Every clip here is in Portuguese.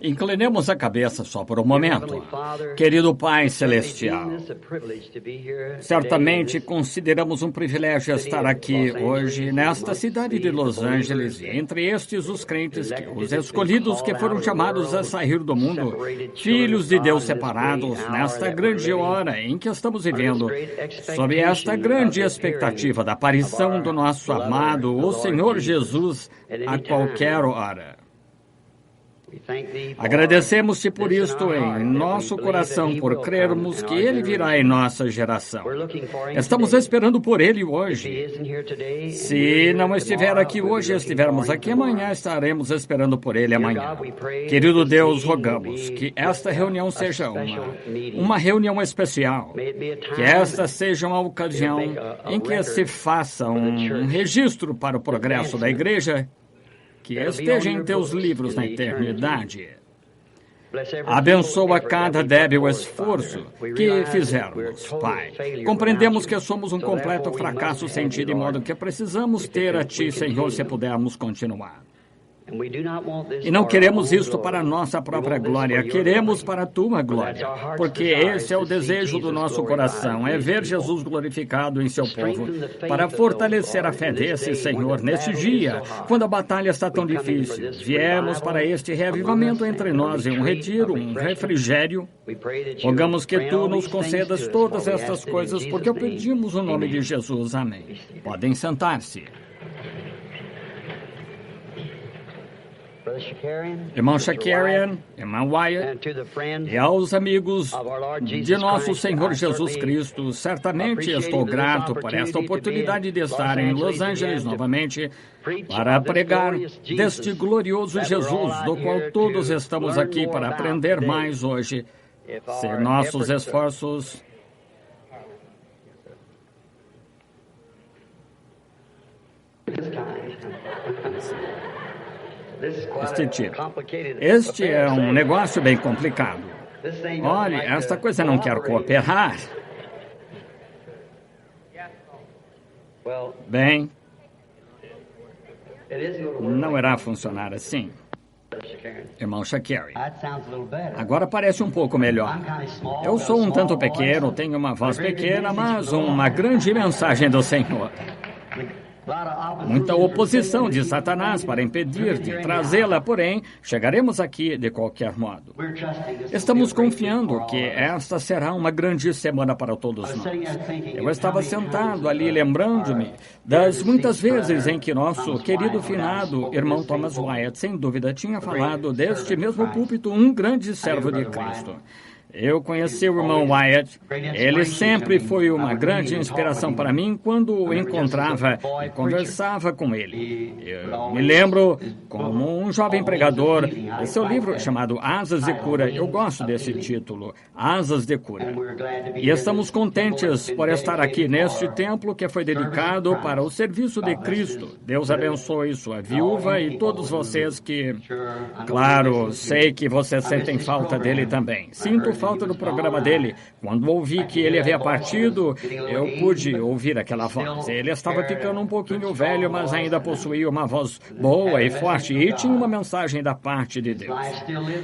Inclinemos a cabeça só por um momento. Querido Pai Celestial, certamente consideramos um privilégio estar aqui hoje, nesta cidade de Los Angeles, e entre estes os crentes, os escolhidos que foram chamados a sair do mundo, filhos de Deus separados, nesta grande hora em que estamos vivendo, sob esta grande expectativa da aparição do nosso amado, o Senhor Jesus, a qualquer hora. Agradecemos-te por isto em nosso coração, por crermos que Ele virá em nossa geração. Estamos esperando por Ele hoje. Se não estiver aqui hoje, estivermos aqui amanhã, estaremos esperando por Ele amanhã. Querido Deus, rogamos que esta reunião seja uma reunião especial, que esta seja uma ocasião em que se faça um registro para o progresso da igreja, que esteja em teus livros na eternidade. Abençoa cada débil esforço que fizermos, Pai. Compreendemos que somos um completo fracasso sem Ti, de modo que precisamos ter a Ti, Senhor, se pudermos continuar. E não queremos isto para a nossa própria glória, queremos para a Tua glória, porque esse é o desejo do nosso coração, é ver Jesus glorificado em Seu povo, para fortalecer a fé desse, Senhor, nesse dia, quando a batalha está tão difícil. Viemos para este reavivamento entre nós em um retiro, um refrigério. Rogamos que Tu nos concedas todas estas coisas, porque pedimos o nome de Jesus. Amém. Podem sentar-se. Irmão Shakarian, irmão Wyatt, e aos amigos de nosso Senhor Jesus Cristo, certamente estou grato por esta oportunidade de estar em Los Angeles novamente para pregar deste glorioso Jesus, do qual todos estamos aqui para aprender mais hoje. Se nossos esforços Este é um negócio bem complicado. Olhe, esta coisa não quer cooperar. Bem, não irá funcionar assim. Irmão Shakari, agora parece um pouco melhor. Eu sou um tanto pequeno, tenho uma voz pequena, mas uma grande mensagem do Senhor. Muita oposição de Satanás para impedir de trazê-la, porém, chegaremos aqui de qualquer modo. Estamos confiando que esta será uma grande semana para todos nós. Eu estava sentado ali lembrando-me das muitas vezes em que nosso querido finado irmão Thomas Wyatt, sem dúvida, tinha falado deste mesmo púlpito, um grande servo de Cristo. Eu conheci o irmão Wyatt. Ele sempre foi uma grande inspiração para mim quando o encontrava e conversava com ele. Eu me lembro como um jovem pregador. Esse é o livro chamado Asas de Cura. Eu gosto desse título, Asas de Cura. E estamos contentes por estar aqui neste templo que foi dedicado para o serviço de Cristo. Deus abençoe sua viúva e todos vocês que, claro, sei que vocês sentem falta dele também. Sinto falta do programa dele. Quando ouvi que ele havia partido, eu pude ouvir aquela voz. Ele estava ficando um pouquinho velho, mas ainda possuía uma voz boa e forte e tinha uma mensagem da parte de Deus.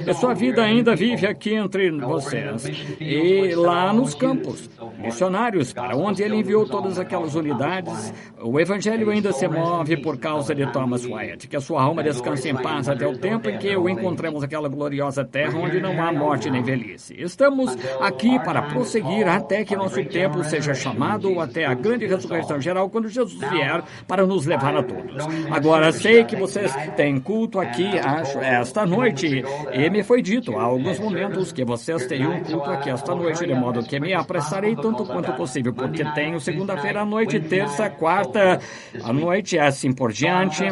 E sua vida ainda vive aqui entre vocês e lá nos campos missionários, para onde ele enviou todas aquelas unidades. O evangelho ainda se move por causa de Thomas Wyatt. Que a sua alma descanse em paz até o tempo em que o encontremos aquela gloriosa terra onde não há morte nem velhice. Estamos aqui para prosseguir até que nosso tempo seja chamado ou até a grande ressurreição geral, quando Jesus vier para nos levar a todos. Agora, sei que vocês têm culto aqui, acho, esta noite, e me foi dito há alguns momentos que vocês teriam culto aqui esta noite, de modo que me apressarei tanto quanto possível, porque tenho segunda-feira à noite, terça, quarta à noite, assim por diante,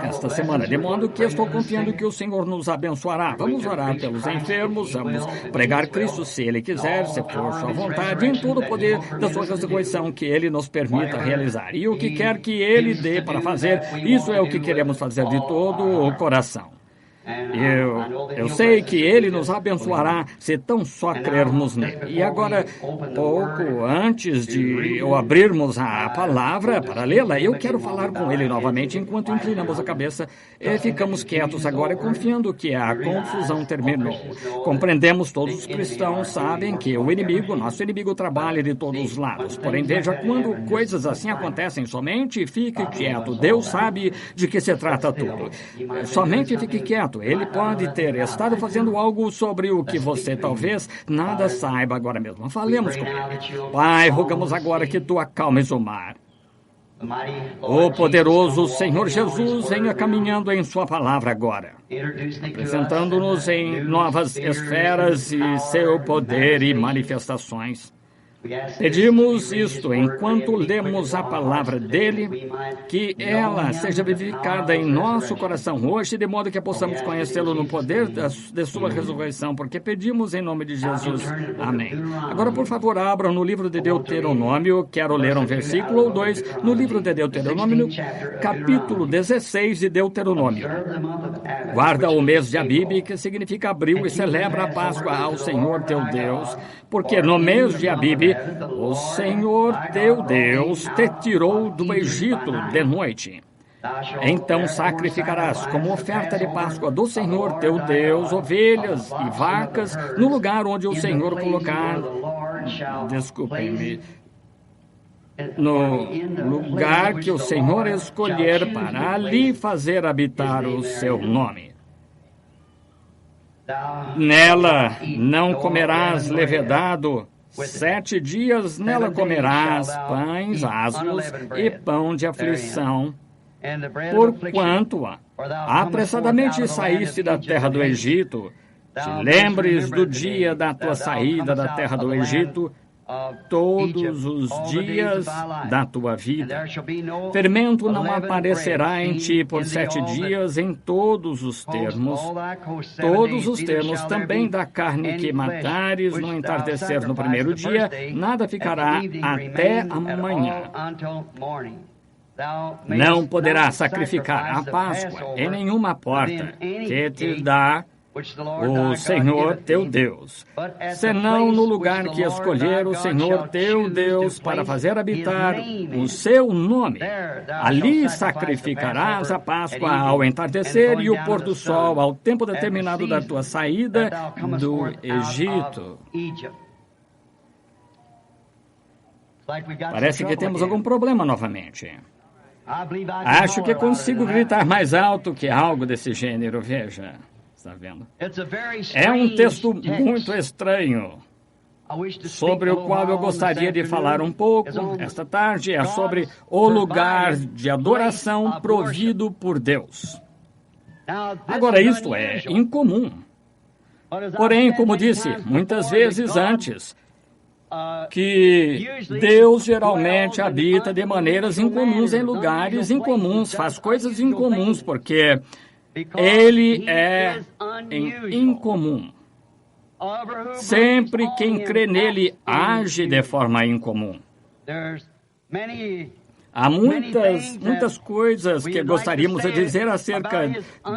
esta semana, de modo que estou confiando que o Senhor nos abençoará. Vamos orar pelos enfermos, vamos pregar Cristo, se Ele quiser, se for sua vontade, em todo o poder da sua ressurreição que Ele nos permita realizar. E o que quer que Ele dê para fazer, isso é o que queremos fazer de todo o coração. Eu sei que Ele nos abençoará se tão só crermos nele. E agora, pouco antes de eu abrirmos a palavra para lê-la, eu quero falar com Ele novamente enquanto inclinamos a cabeça e ficamos quietos agora, confiando que a confusão terminou. Compreendemos, todos os cristãos sabem que o inimigo, nosso inimigo, trabalha de todos os lados. Porém, veja, quando coisas assim acontecem, somente fique quieto. Deus sabe de que se trata tudo. Somente fique quieto. Ele pode ter estado fazendo algo sobre o que você talvez nada saiba agora mesmo. Falemos com Ele. Pai, rogamos agora que Tu acalmes o mar. O poderoso Senhor Jesus venha caminhando em Sua palavra agora, apresentando-nos em novas esferas e seu poder e manifestações. Pedimos isto enquanto lemos a palavra dele, que ela seja vivificada em nosso coração hoje, de modo que possamos conhecê-lo no poder de sua ressurreição, porque pedimos em nome de Jesus. Amém. Agora, por favor, abram no livro de Deuteronômio, quero ler um versículo ou dois, no livro de Deuteronômio, no capítulo 16 de Deuteronômio. Guarda o mês de Abibe, que significa abril, e celebra a Páscoa ao Senhor teu Deus, porque no mês de Abibe o Senhor teu Deus te tirou do Egito de noite. Então sacrificarás como oferta de Páscoa do Senhor teu Deus ovelhas e vacas no lugar onde o Senhor colocar. Desculpe-me. No lugar que o Senhor escolher para ali fazer habitar o seu nome. Nela não comerás levedado. 7 dias nela comerás pães asmos e pão de aflição, porquanto apressadamente saíste da terra do Egito. Te lembres do dia da tua saída da terra do Egito, todos os dias da tua vida. Fermento não aparecerá em ti por 7 dias em todos os termos também da carne que matares no entardecer no primeiro dia, nada ficará até amanhã. Não poderás sacrificar a Páscoa em nenhuma porta que te dá o Senhor teu Deus, senão no lugar que escolher o Senhor teu Deus para fazer habitar o seu nome. Ali sacrificarás a Páscoa ao entardecer e o pôr do sol ao tempo determinado da tua saída do Egito. Parece que temos algum problema novamente. Acho que consigo gritar mais alto que algo desse gênero, veja. Está vendo? É um texto muito estranho, sobre o qual eu gostaria de falar um pouco esta tarde. É sobre o lugar de adoração provido por Deus. Agora, isto é incomum. Porém, como disse muitas vezes antes, que Deus geralmente habita de maneiras incomuns em lugares incomuns, faz coisas incomuns, porque Ele é incomum. Sempre quem crê nele age de forma incomum. Há muitas coisas que gostaríamos de dizer acerca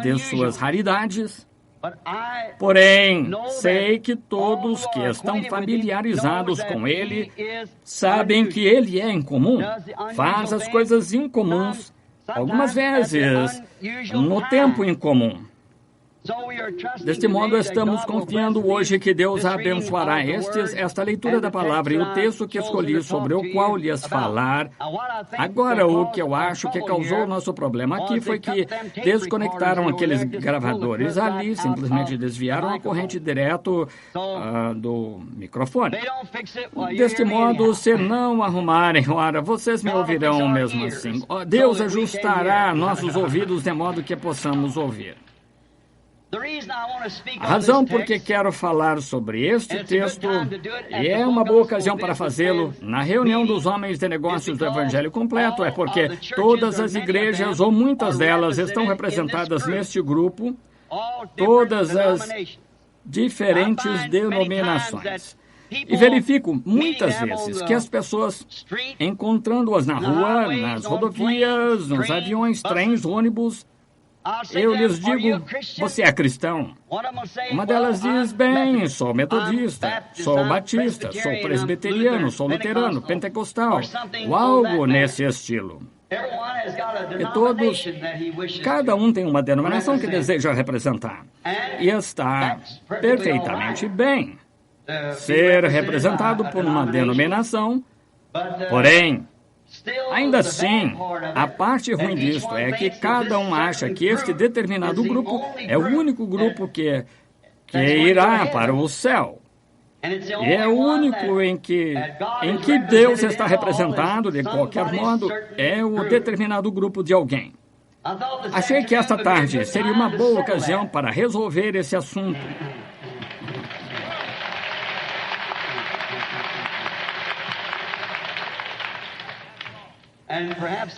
de suas raridades. Porém, sei que todos que estão familiarizados com ele sabem que ele é incomum. Faz as coisas incomuns, algumas vezes no tempo incomum. Deste modo, estamos confiando hoje que Deus abençoará esta leitura da palavra e o texto que escolhi sobre o qual lhes falar. Agora, o que eu acho que causou o nosso problema aqui foi que desconectaram aqueles gravadores ali, simplesmente desviaram a corrente direto do microfone. Deste modo, se não arrumarem, ora, vocês me ouvirão mesmo assim. Deus ajustará nossos ouvidos de modo que possamos ouvir. A razão por que quero falar sobre este texto, e é uma boa ocasião para fazê-lo, na reunião dos homens de negócios do Evangelho Completo, é porque todas as igrejas, ou muitas delas, estão representadas neste grupo, todas as diferentes denominações. E verifico muitas vezes que as pessoas, encontrando-as na rua, nas rodovias, nos aviões, trens, ônibus, Eu lhes digo, você é cristão? Uma delas diz, bem, sou metodista, sou batista, sou presbiteriano, sou luterano, pentecostal, ou algo nesse estilo. E todos, cada um tem uma denominação que deseja representar. E está perfeitamente bem ser representado por uma denominação, porém, ainda assim, a parte ruim disto é que cada um acha que este determinado grupo é o único grupo que irá para o céu. E é o único em que Deus está representado, de qualquer modo, é o determinado grupo de alguém. Achei que esta tarde seria uma boa ocasião para resolver esse assunto.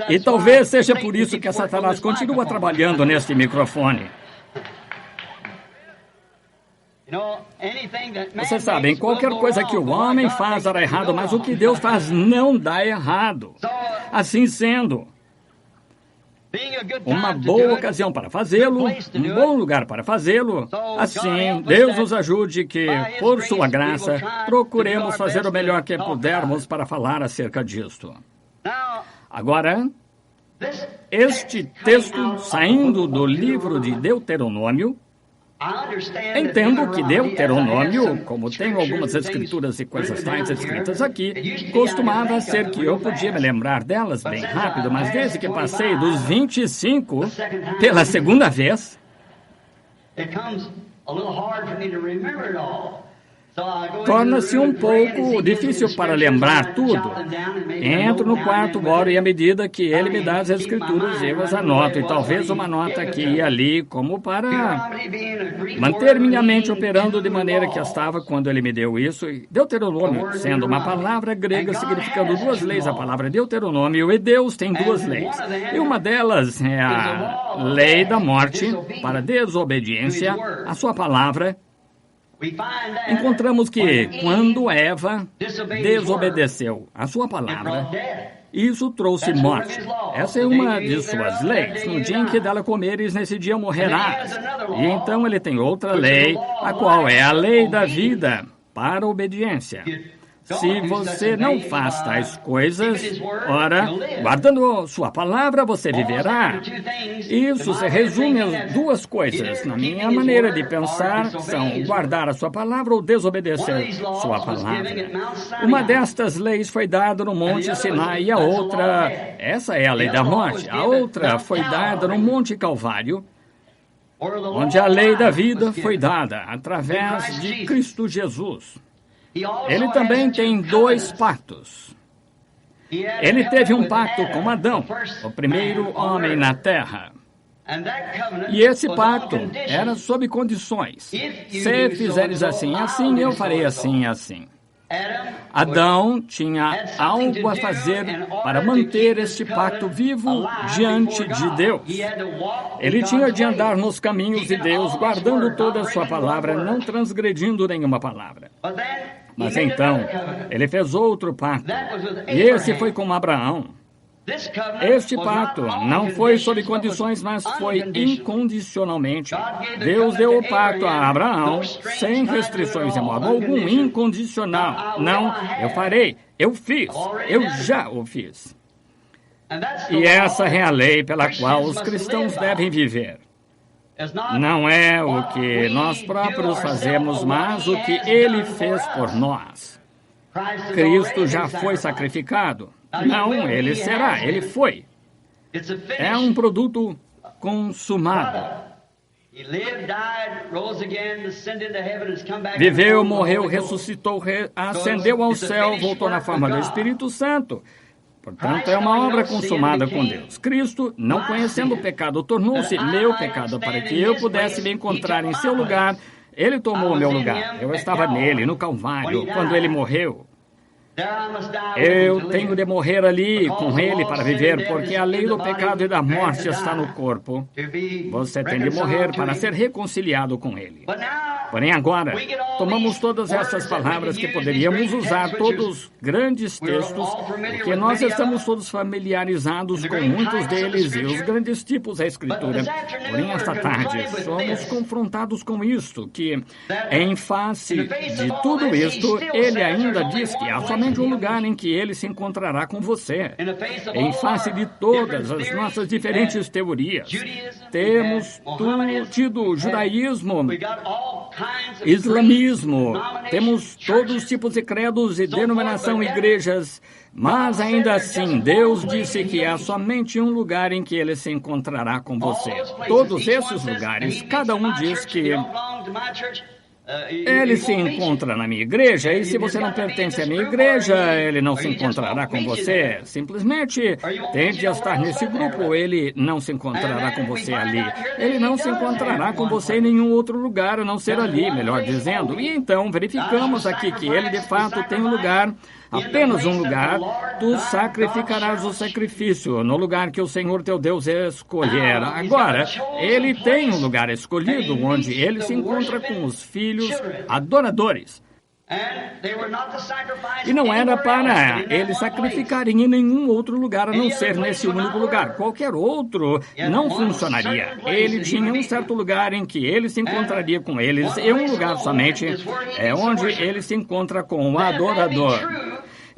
E talvez seja por isso que Satanás continua trabalhando neste microfone. Vocês sabem, qualquer coisa que o homem faz dará errado, mas o que Deus faz não dá errado. Assim sendo, uma boa ocasião para fazê-lo, um bom lugar para fazê-lo. Assim, Deus nos ajude que, por sua graça, procuremos fazer o melhor que pudermos para falar acerca disto. Agora, este texto saindo do livro de Deuteronômio, entendo que Deuteronômio, como tenho algumas escrituras e coisas tais escritas aqui, costumava ser que eu podia me lembrar delas bem rápido, mas desde que passei dos 25 pela segunda vez, torna-se um pouco difícil para lembrar tudo. Entro no quarto, oro e à medida que ele me dá as escrituras, eu as anoto. E talvez uma nota aqui e ali, como para manter minha mente operando de maneira que estava quando ele me deu isso. Deuteronômio, sendo uma palavra grega significando duas leis, a palavra Deuteronômio, e Deus tem duas leis. E uma delas é a lei da morte, para desobediência à sua palavra. Encontramos que quando Eva desobedeceu a sua palavra, isso trouxe morte. Essa é uma de suas leis. No dia em que dela comeres, nesse dia morrerás. E então ele tem outra lei, a qual é a lei da vida para a obediência. Se você não faz tais coisas, ora, guardando sua palavra, você viverá. Isso se resume às duas coisas. Na minha maneira de pensar, são guardar a sua palavra ou desobedecer sua palavra. Uma destas leis foi dada no Monte Sinai e a outra, essa é a lei da morte. A outra foi dada no Monte Calvário, onde a lei da vida foi dada através de Cristo Jesus. Ele também tem dois pactos. Ele teve um pacto com Adão, o primeiro homem na terra. E esse pacto era sob condições. Se fizeres assim, assim, eu farei assim, assim. Adão tinha algo a fazer para manter este pacto vivo diante de Deus. Ele tinha de andar nos caminhos de Deus, guardando toda a sua palavra, não transgredindo nenhuma palavra. Mas então, ele fez outro pacto, e esse foi com Abraão. Este pacto não foi sob condições, mas foi incondicionalmente. Deus deu o pacto a Abraão, sem restrições de modo algum, incondicional. Não, eu farei, eu fiz, eu já o fiz. E essa é a lei pela qual os cristãos devem viver. Não é o que nós próprios fazemos, mas o que Ele fez por nós. Cristo já foi sacrificado. Não, Ele será, Ele foi. É um produto consumado. Viveu, morreu, ressuscitou, ascendeu ao céu, voltou na forma do Espírito Santo. Portanto, é uma obra consumada com Deus. Cristo, não conhecendo o pecado, tornou-se meu pecado para que eu pudesse me encontrar em seu lugar. Ele tomou o meu lugar. Eu estava nele, no Calvário, quando ele morreu. Eu tenho de morrer ali com ele para viver, porque a lei do pecado e da morte está no corpo. Você tem de morrer para ser reconciliado com ele. Porém, agora, tomamos todas essas palavras que poderíamos usar, todos grandes textos, porque nós estamos todos familiarizados com muitos deles e os grandes tipos da Escritura. Porém, esta tarde, somos confrontados com isto, que, em face de tudo isto, ele ainda diz que há somente um lugar em que ele se encontrará com você. Em face de todas as nossas diferentes teorias, temos tido judaísmo, islamismo, temos todos os tipos de credos e denominação, igrejas, mas ainda assim Deus disse que há somente um lugar em que ele se encontrará com você. Todos esses lugares, cada um diz que ele se encontra na minha igreja, e se você não pertence à minha igreja, ele não se encontrará com você. Simplesmente tente estar nesse grupo, ele não se encontrará com você ali. Ele não se encontrará com você em nenhum outro lugar a não ser ali, melhor dizendo. E então verificamos aqui que ele de fato tem um lugar, apenas um lugar. Tu sacrificarás o sacrifício no lugar que o Senhor teu Deus escolher. Agora, ele tem um lugar escolhido onde ele se encontra com os filhos adoradores. E não era para eles sacrificarem em nenhum outro lugar a não ser nesse único lugar. Qualquer outro não funcionaria. Ele tinha um certo lugar em que ele se encontraria com eles, e um lugar somente é onde ele se encontra com o adorador.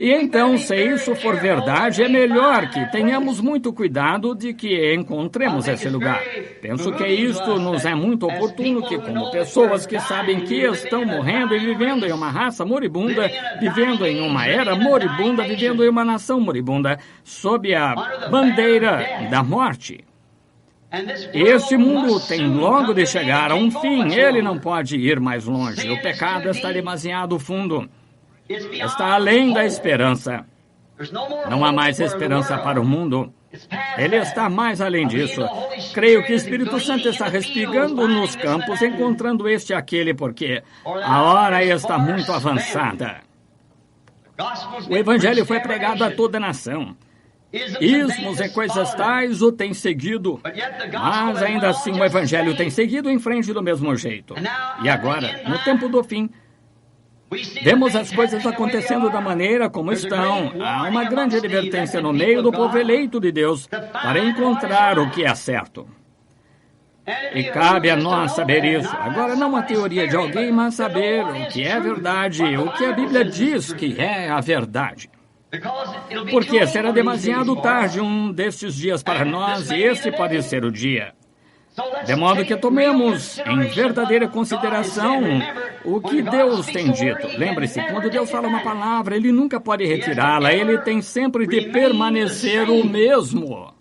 E então, se isso for verdade, é melhor que tenhamos muito cuidado de que encontremos esse lugar. Penso que isto nos é muito oportuno, que como pessoas que sabem que estão morrendo e vivendo em uma raça moribunda, vivendo em uma era moribunda, vivendo em uma nação moribunda, sob a bandeira da morte. Este mundo tem logo de chegar a um fim, ele não pode ir mais longe. O pecado está demasiado fundo. Está além da esperança. Não há mais esperança para o mundo. Ele está mais além disso. Creio que o Espírito Santo está respingando nos campos, encontrando este e aquele, porque a hora está muito avançada. O Evangelho foi pregado a toda a nação. Ismos e coisas tais o têm seguido, mas ainda assim o Evangelho tem seguido em frente do mesmo jeito. E agora, no tempo do fim, vemos as coisas acontecendo da maneira como estão. Há uma grande advertência no meio do povo eleito de Deus para encontrar o que é certo. E cabe a nós saber isso. Agora, não a teoria de alguém, mas saber o que é verdade, o que a Bíblia diz que é a verdade. Porque será demasiado tarde um destes dias para nós, e esse pode ser o dia. De modo que tomemos em verdadeira consideração o que Deus tem dito. Lembre-se, quando Deus fala uma palavra, Ele nunca pode retirá-la. Ele tem sempre de permanecer o mesmo.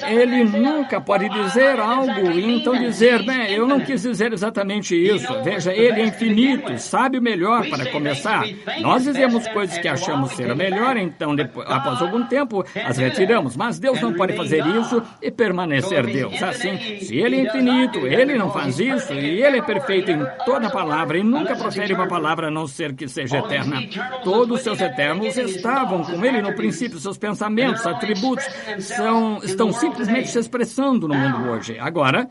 Ele nunca pode dizer algo e então dizer, bem, eu não quis dizer exatamente isso. Veja, Ele é infinito, sabe o melhor para começar. Nós dizemos coisas que achamos ser o melhor, então, após algum tempo, as retiramos. Mas Deus não pode fazer isso e permanecer Deus. Assim, se Ele é infinito, Ele não faz isso, e Ele é perfeito em toda a palavra, e nunca profere uma palavra a não ser que seja eterna. Todos os seus eternos estavam com Ele no princípio, seus pensamentos, atributos, estão simplesmente se expressando no mundo hoje. Agora,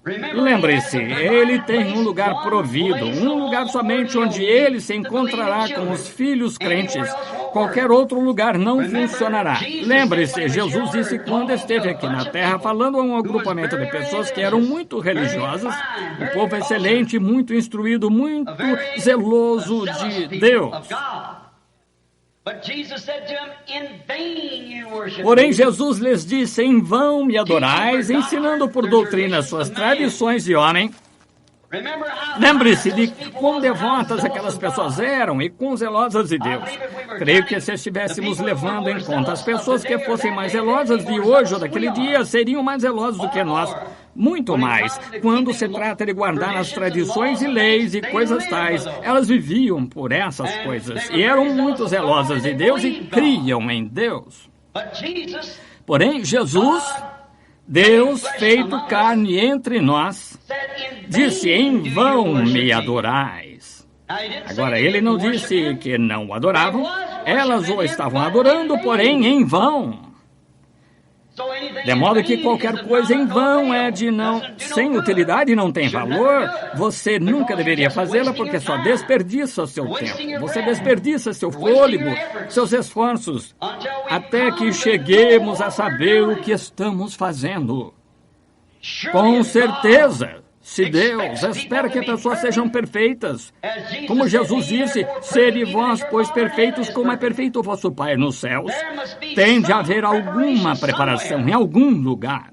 lembre-se, Ele tem um lugar provido, um lugar somente onde Ele se encontrará com os filhos crentes. Qualquer outro lugar não funcionará. Lembre-se, Jesus disse quando esteve aqui na terra, falando a um agrupamento de pessoas que eram muito religiosas, um povo excelente, muito instruído, muito zeloso de Deus. Porém, Jesus lhes disse, em vão me adorais, ensinando por doutrina suas tradições de homem. Lembre-se de quão devotas aquelas pessoas eram e quão zelosas de Deus. Creio que se estivéssemos levando em conta as pessoas que fossem mais zelosas de hoje ou daquele dia, seriam mais zelosas do que nós. Muito mais. Quando se trata de guardar as tradições e leis e coisas tais, elas viviam por essas coisas e eram muito zelosas de Deus e criam em Deus. Porém, Jesus, Deus feito carne entre nós, disse, em vão me adorais. Agora, ele não disse que não o adoravam, elas o estavam adorando, porém em vão. De modo que qualquer coisa em vão sem utilidade não tem valor. Você nunca deveria fazê-la porque só desperdiça seu tempo. Você desperdiça seu fôlego, seus esforços, até que cheguemos a saber o que estamos fazendo. Com certeza, se Deus espera que as pessoas sejam perfeitas, como Jesus disse, sede vós, pois perfeitos como é perfeito o vosso Pai nos céus, tem de haver alguma preparação em algum lugar.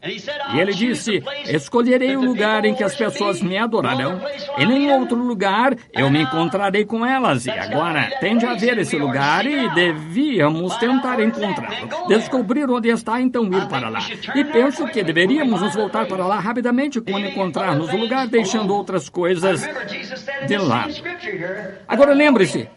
E ele disse, escolherei o lugar em que as pessoas me adorarão, e em outro lugar eu me encontrarei com elas. E agora tem de haver esse lugar e devíamos tentar encontrá-lo. Descobrir onde está, então ir para lá. E penso que deveríamos nos voltar para lá rapidamente quando encontrarmos o lugar, deixando outras coisas de lado. Agora lembre-se,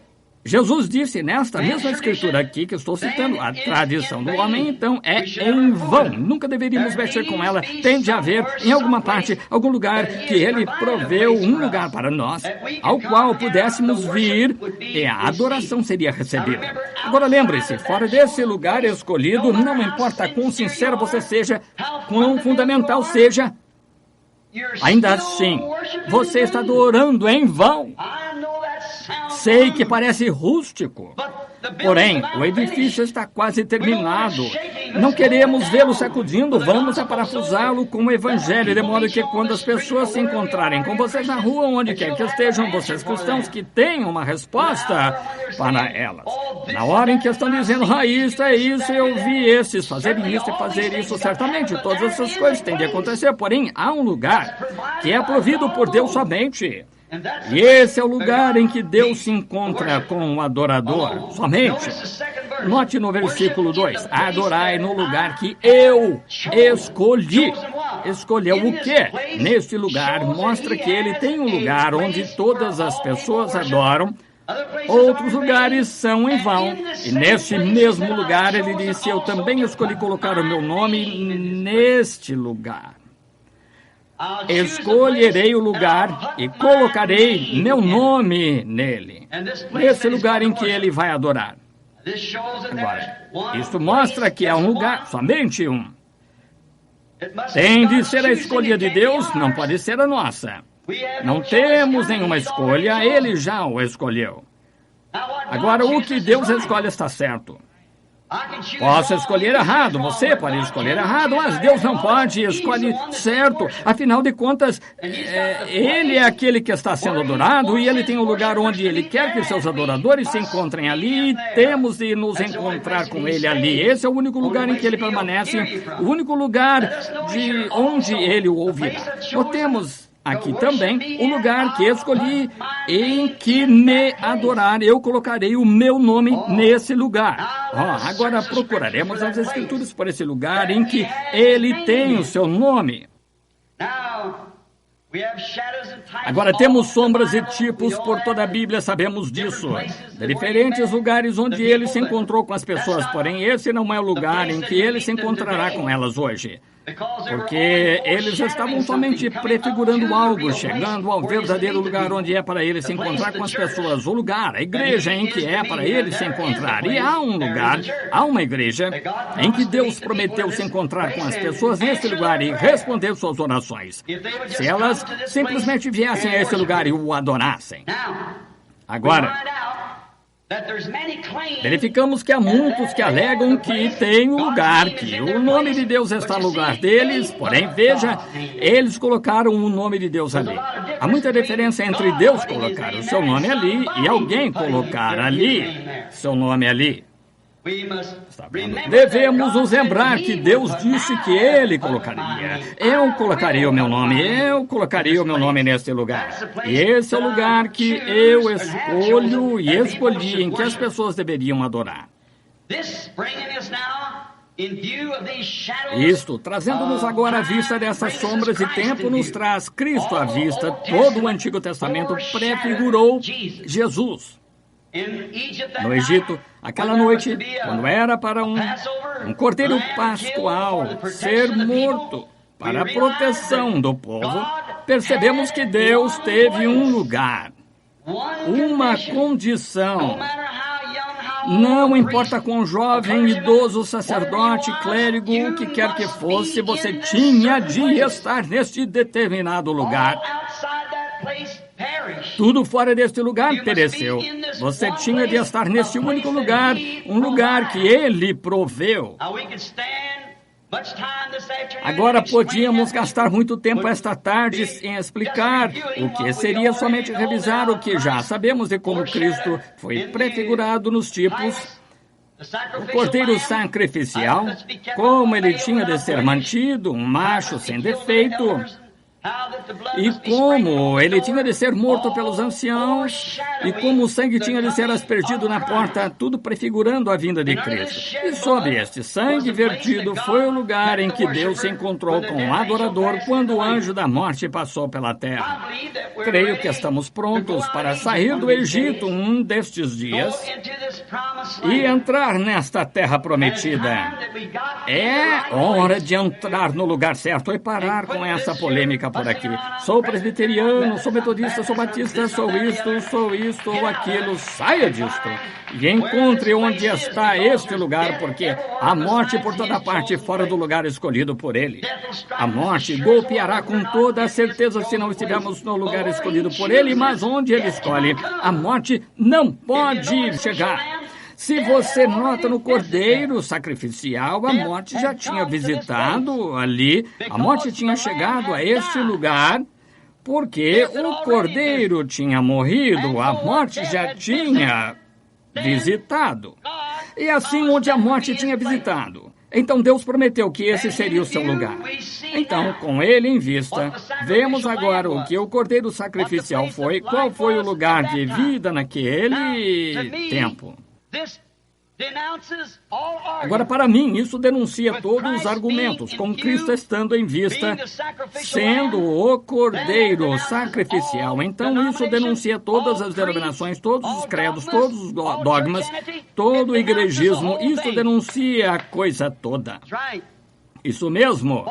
Jesus disse nesta mesma escritura aqui, que estou citando, a tradição do homem, então, é em vão. Nunca deveríamos mexer com ela. Tem de haver, em alguma parte, algum lugar que ele proveu um lugar para nós, ao qual pudéssemos vir e a adoração seria recebida. Agora lembre-se, fora desse lugar escolhido, não importa quão sincero você seja, quão fundamental seja, ainda assim, você está adorando em vão. Sei que parece rústico, porém, o edifício está quase terminado. Não queremos vê-lo sacudindo, vamos aparafusá-lo com o evangelho, de modo que quando as pessoas se encontrarem com vocês na rua, onde quer que estejam, vocês cristãos, que tenham uma resposta para elas. Na hora em que estão dizendo, isso é isso, eu vi esses fazerem isso e fazer isso, certamente todas essas coisas têm de acontecer, porém, há um lugar que é provido por Deus somente. E esse é o lugar em que Deus se encontra com o adorador, somente. Note no versículo 2, adorai no lugar que eu escolhi. Escolheu o quê? Neste lugar, mostra que ele tem um lugar onde todas as pessoas adoram. Outros lugares são em vão. E nesse mesmo lugar, ele disse, eu também escolhi colocar o meu nome neste lugar. Escolherei o lugar e colocarei meu nome nele, nesse lugar em que ele vai adorar. Agora, isso mostra que é um lugar, somente um. Tem de ser a escolha de Deus, não pode ser a nossa. Não temos nenhuma escolha, ele já o escolheu. Agora, o que Deus escolhe está certo. Posso escolher errado, você pode escolher errado, mas Deus não pode, escolhe certo. Afinal de contas, ele é aquele que está sendo adorado e ele tem um lugar onde ele quer que seus adoradores se encontrem ali e temos de nos encontrar com ele ali. Esse é o único lugar em que ele permanece, o único lugar de onde ele o ouvirá. Notemos aqui também o lugar que escolhi em que me adorar. Eu colocarei o meu nome nesse lugar. Agora procuraremos as escrituras por esse lugar em que ele tem o seu nome. Agora temos sombras e tipos por toda a Bíblia, sabemos disso. De diferentes lugares onde ele se encontrou com as pessoas, porém esse não é o lugar em que ele se encontrará com elas hoje. Porque eles estavam somente prefigurando algo, chegando ao verdadeiro lugar onde é para ele se encontrar com as pessoas. O lugar, a igreja em que é para ele se encontrar. E há um lugar, há uma igreja em que Deus prometeu se encontrar com as pessoas nesse lugar e responder suas orações. Se elas simplesmente viessem a esse lugar e o adorassem. Agora, verificamos que há muitos que alegam que tem um lugar, que o nome de Deus está no lugar deles, porém, veja, eles colocaram o nome de Deus ali. Há muita diferença entre Deus colocar o seu nome ali e alguém colocar ali seu nome ali. Devemos nos lembrar que Deus disse que Ele colocaria. Eu colocaria o meu nome, eu colocaria o meu nome nesse lugar. E esse é o lugar que eu escolho e escolhi em que as pessoas deveriam adorar. Isto, trazendo-nos agora à vista dessas sombras e tempo, nos traz Cristo à vista. Todo o Antigo Testamento prefigurou Jesus. No Egito, aquela noite, quando era para um cordeiro pascual ser morto para a proteção do povo, percebemos que Deus teve um lugar, uma condição. Não importa quão jovem, idoso, sacerdote, clérigo, o que quer que fosse, você tinha de estar neste determinado lugar. Tudo fora deste lugar pereceu. Você tinha de estar neste único lugar, um lugar que Ele proveu. Agora podíamos gastar muito tempo esta tarde em explicar o que seria somente revisar o que já sabemos de como Cristo foi prefigurado nos tipos, o cordeiro sacrificial, como ele tinha de ser mantido, um macho sem defeito, e como ele tinha de ser morto pelos anciãos, e como o sangue tinha de ser aspergido na porta, tudo prefigurando a vinda de Cristo. E sob este sangue vertido foi o lugar em que Deus se encontrou com o adorador quando o anjo da morte passou pela terra. Creio que estamos prontos para sair do Egito um destes dias e entrar nesta terra prometida. É hora de entrar no lugar certo e parar com essa polêmica por aqui. Sou presbiteriano, sou metodista, sou batista, sou isto ou aquilo. Saia disto e encontre onde está este lugar, porque a morte por toda parte fora do lugar escolhido por ele. A morte golpeará com toda a certeza se não estivermos no lugar escolhido por ele, mas onde ele escolhe, a morte não pode chegar. Se você nota no cordeiro sacrificial, a morte já tinha visitado ali, a morte tinha chegado a este lugar, porque o cordeiro tinha morrido, a morte já tinha visitado. E assim onde a morte tinha visitado, então Deus prometeu que esse seria o seu lugar. Então, com ele em vista, vemos agora o que o cordeiro sacrificial foi, qual foi o lugar de vida naquele tempo. Agora, para mim, isso denuncia todos os argumentos, com Cristo estando em vista, sendo o cordeiro sacrificial. Então, isso denuncia todas as denominações, todos os credos, todos os dogmas, todo o igrejismo. Isso denuncia a coisa toda. Isso mesmo.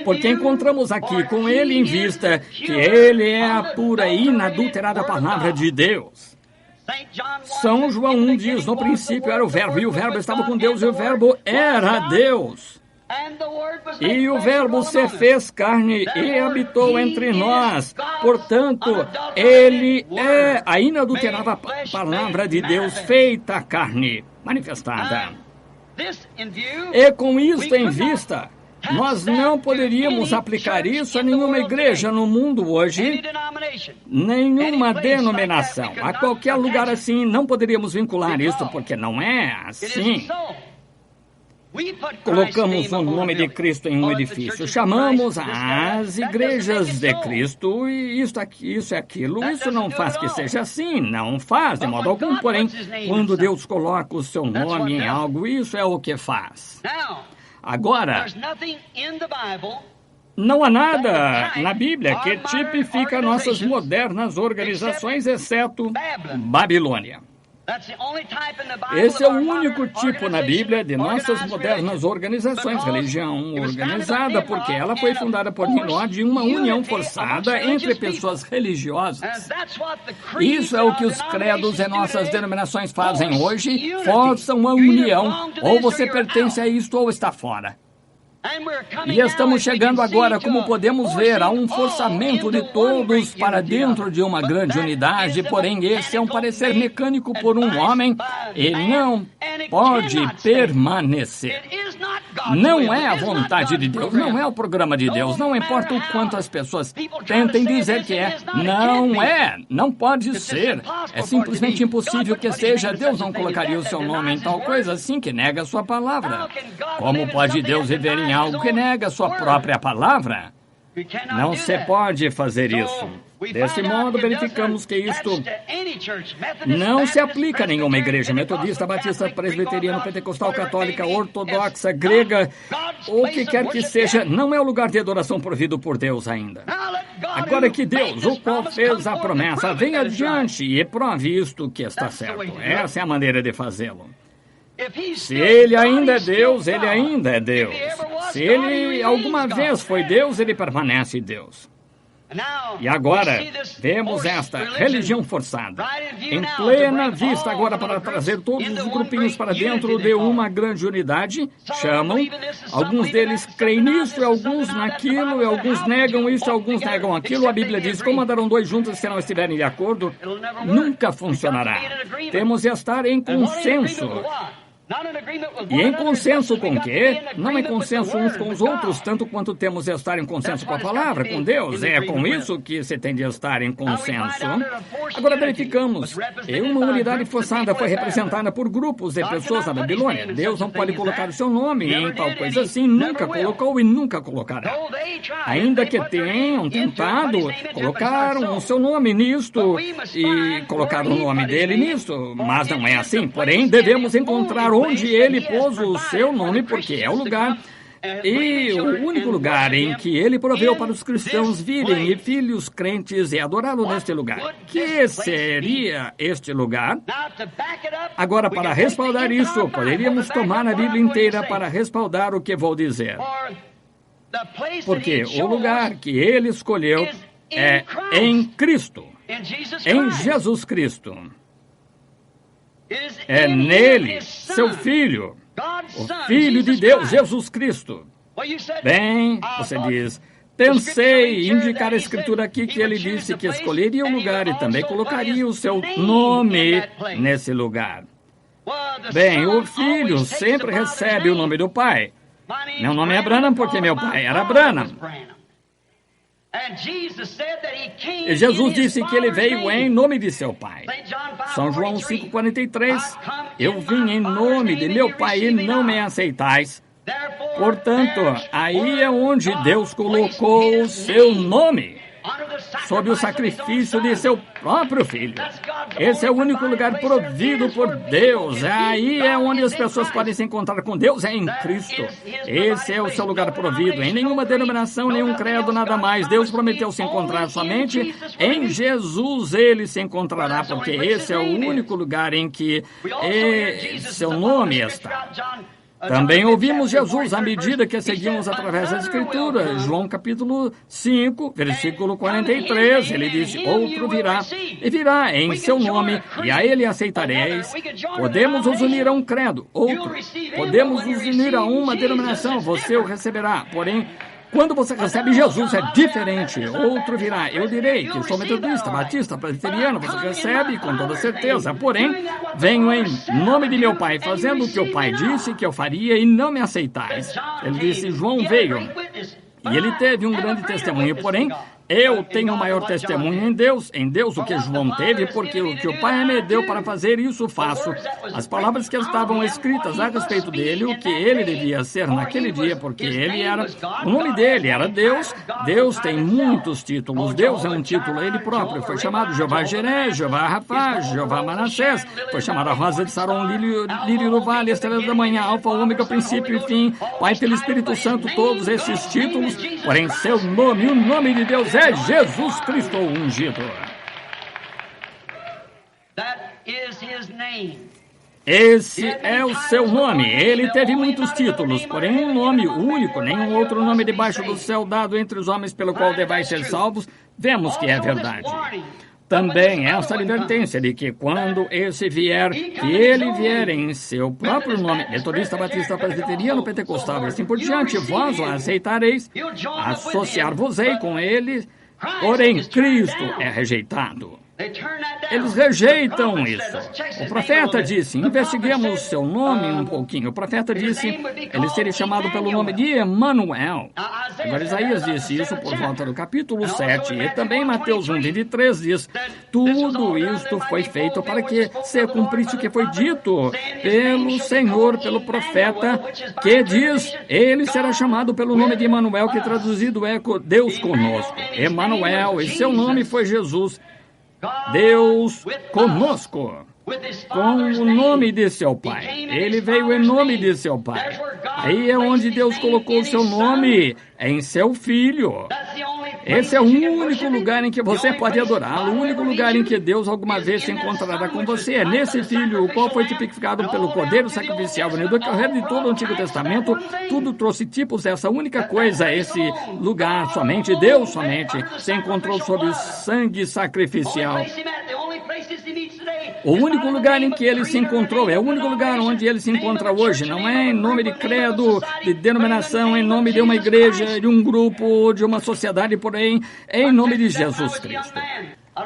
Porque encontramos aqui, com ele em vista, que ele é a pura e inadulterada palavra de Deus. São João 1 diz, no princípio era o Verbo, e o Verbo estava com Deus, e o Verbo era Deus. E o Verbo se fez carne e habitou entre nós. Portanto, ele é a inadulterada palavra de Deus feita carne, manifestada. E com isto em vista, nós não poderíamos aplicar isso a nenhuma igreja no mundo hoje, nenhuma denominação. A qualquer lugar assim, não poderíamos vincular isso, porque não é assim. Colocamos o nome de Cristo em um edifício, chamamos as igrejas de Cristo, e isso é aquilo. Isso não faz que seja assim, não faz de modo algum. Porém, quando Deus coloca o seu nome em algo, isso é o que faz. Agora, não há nada na Bíblia que tipifica nossas modernas organizações, exceto Babilônia. Esse é o único tipo na Bíblia de nossas modernas organizações, religião organizada, porque ela foi fundada por Nimrod de uma união forçada entre pessoas religiosas. Isso é o que os credos em nossas denominações fazem hoje, forçam a união, ou você pertence a isto ou está fora. E estamos chegando agora, como podemos ver, a um forçamento de todos para dentro de uma grande unidade, porém esse é um parecer mecânico por um homem e não pode permanecer. Não é a vontade de Deus, não é o programa de Deus, não importa o quanto as pessoas tentem dizer que é, não pode ser. É simplesmente impossível que seja. Deus não colocaria o seu nome em tal coisa assim que nega a sua palavra. Como pode Deus viver em algo que nega a sua própria palavra? Não se pode fazer isso. Desse modo, verificamos que isto não se aplica a nenhuma igreja metodista, batista, presbiteriana, pentecostal, católica, ortodoxa, grega, ou o que quer que seja. Não é o lugar de adoração provido por Deus ainda. Agora que Deus, o qual fez a promessa, venha adiante e prove isto que está certo. Essa é a maneira de fazê-lo. Se ele ainda é Deus, ele ainda é Deus. Se ele alguma vez foi Deus, ele permanece Deus. E agora, vemos esta religião forçada, em plena vista agora para trazer todos os grupinhos para dentro de uma grande unidade, chamam, alguns deles creem nisso, e alguns naquilo, e alguns negam isso, e alguns negam aquilo. A Bíblia diz, como andarão dois juntos se não estiverem de acordo? Nunca funcionará. Temos de estar em consenso. E em consenso com o quê? Não em consenso uns com os outros, tanto quanto temos de estar em consenso com a palavra, com Deus. É com isso que se tem de estar em consenso. Agora verificamos. Uma unidade forçada foi representada por grupos de pessoas na Babilônia. Deus não pode colocar o seu nome em tal coisa assim, nunca colocou e nunca colocará. Ainda que tenham tentado, colocaram o seu nome nisto e colocaram o nome dele nisto, mas não é assim. Porém, devemos encontrar onde ele pôs o seu nome, porque é o lugar e o único lugar em que ele proveu para os cristãos virem e filhos crentes e adorá-lo neste lugar. Que seria este lugar? Agora, para respaldar isso, poderíamos tomar a Bíblia inteira para respaldar o que vou dizer. Porque o lugar que ele escolheu é em Cristo, em Jesus Cristo. É nele, seu Filho, o Filho de Deus, Jesus Cristo. Bem, você diz, pensei em indicar a Escritura aqui que ele disse que escolheria o lugar e também colocaria o seu nome nesse lugar. Bem, o Filho sempre recebe o nome do Pai. Meu nome é Branham porque meu pai era Branham. E Jesus disse que ele veio em nome de seu Pai. São João 5,43. Eu vim em nome de meu Pai e não me aceitais. Portanto, aí é onde Deus colocou o seu nome, sob o sacrifício de seu próprio Filho. Esse é o único lugar provido por Deus. Aí é onde as pessoas podem se encontrar com Deus, é em Cristo. Esse é o seu lugar provido. Em nenhuma denominação, nenhum credo, nada mais. Deus prometeu se encontrar somente em Jesus. Ele se encontrará, porque esse é o único lugar em que seu nome está. Também ouvimos Jesus à medida que seguimos através das Escrituras. João capítulo 5, versículo 43, ele disse, outro virá, e virá em seu nome, e a ele aceitareis. Podemos nos unir a um credo, outro. Podemos nos unir a uma denominação, você o receberá. Porém, quando você recebe Jesus, é diferente. Outro virá. Eu direi que sou metodista, batista, presbiteriano. Você recebe com toda certeza. Porém, venho em nome de meu Pai, fazendo o que o Pai disse que eu faria e não me aceitais. Ele disse, João veio. E ele teve um grande testemunho. Porém, eu tenho o maior testemunho em Deus o que João teve, porque o que o Pai me deu para fazer isso faço. As palavras que estavam escritas a respeito dele, o que ele devia ser naquele dia, porque ele era, o nome dele era Deus. Deus tem muitos títulos. Deus é um título, ele próprio. Foi chamado Jeová Jiré, Jeová Rapá, Jeová Manassés. Foi chamado a Rosa de Saron, Lírio no Vale, Estrela da Manhã, Alfa, Ômega, Princípio e Fim. Pai, Filho e Espírito Santo, todos esses títulos. Porém, seu nome, o nome de Deus é Jesus Cristo ungido. Esse é o seu nome. Ele teve muitos títulos, porém um nome único, nenhum outro nome debaixo do céu dado entre os homens pelo qual devais ser salvos. Vemos que é verdade. Também essa advertência de que quando esse vier, que ele vier em seu próprio nome, metodista, batista, presbiteriano, pentecostal e assim por diante, vós o aceitareis, associar-vos-ei com ele, porém Cristo é rejeitado. Eles rejeitam isso. O profeta disse, investiguemos seu nome um pouquinho. O profeta disse, ele seria chamado pelo nome de Emanuel. Agora Isaías disse isso por volta do capítulo 7. E também Mateus 1:23 diz, tudo isto foi feito para que se cumprisse o que foi dito pelo Senhor, pelo profeta, que diz, ele será chamado pelo nome de Emanuel, que traduzido é Deus conosco. Emanuel, e seu nome foi Jesus. Deus conosco, com o nome de seu Pai. Ele veio em nome de seu Pai. Aí é onde Deus colocou o seu nome em seu Filho. Esse é o único lugar em que você pode adorá-lo, o único lugar em que Deus alguma vez se encontrará com você. É nesse Filho, o qual foi tipificado pelo Cordeiro Sacrificial. No decorrer de todo o Antigo Testamento, tudo trouxe tipos dessa única coisa, esse lugar somente, Deus somente, se encontrou sob o sangue sacrificial. O único lugar em que ele se encontrou, é o único lugar onde ele se encontra hoje. Não é em nome de credo, de denominação, em nome de uma igreja, de um grupo, de uma sociedade, porém, é em nome de Jesus Cristo.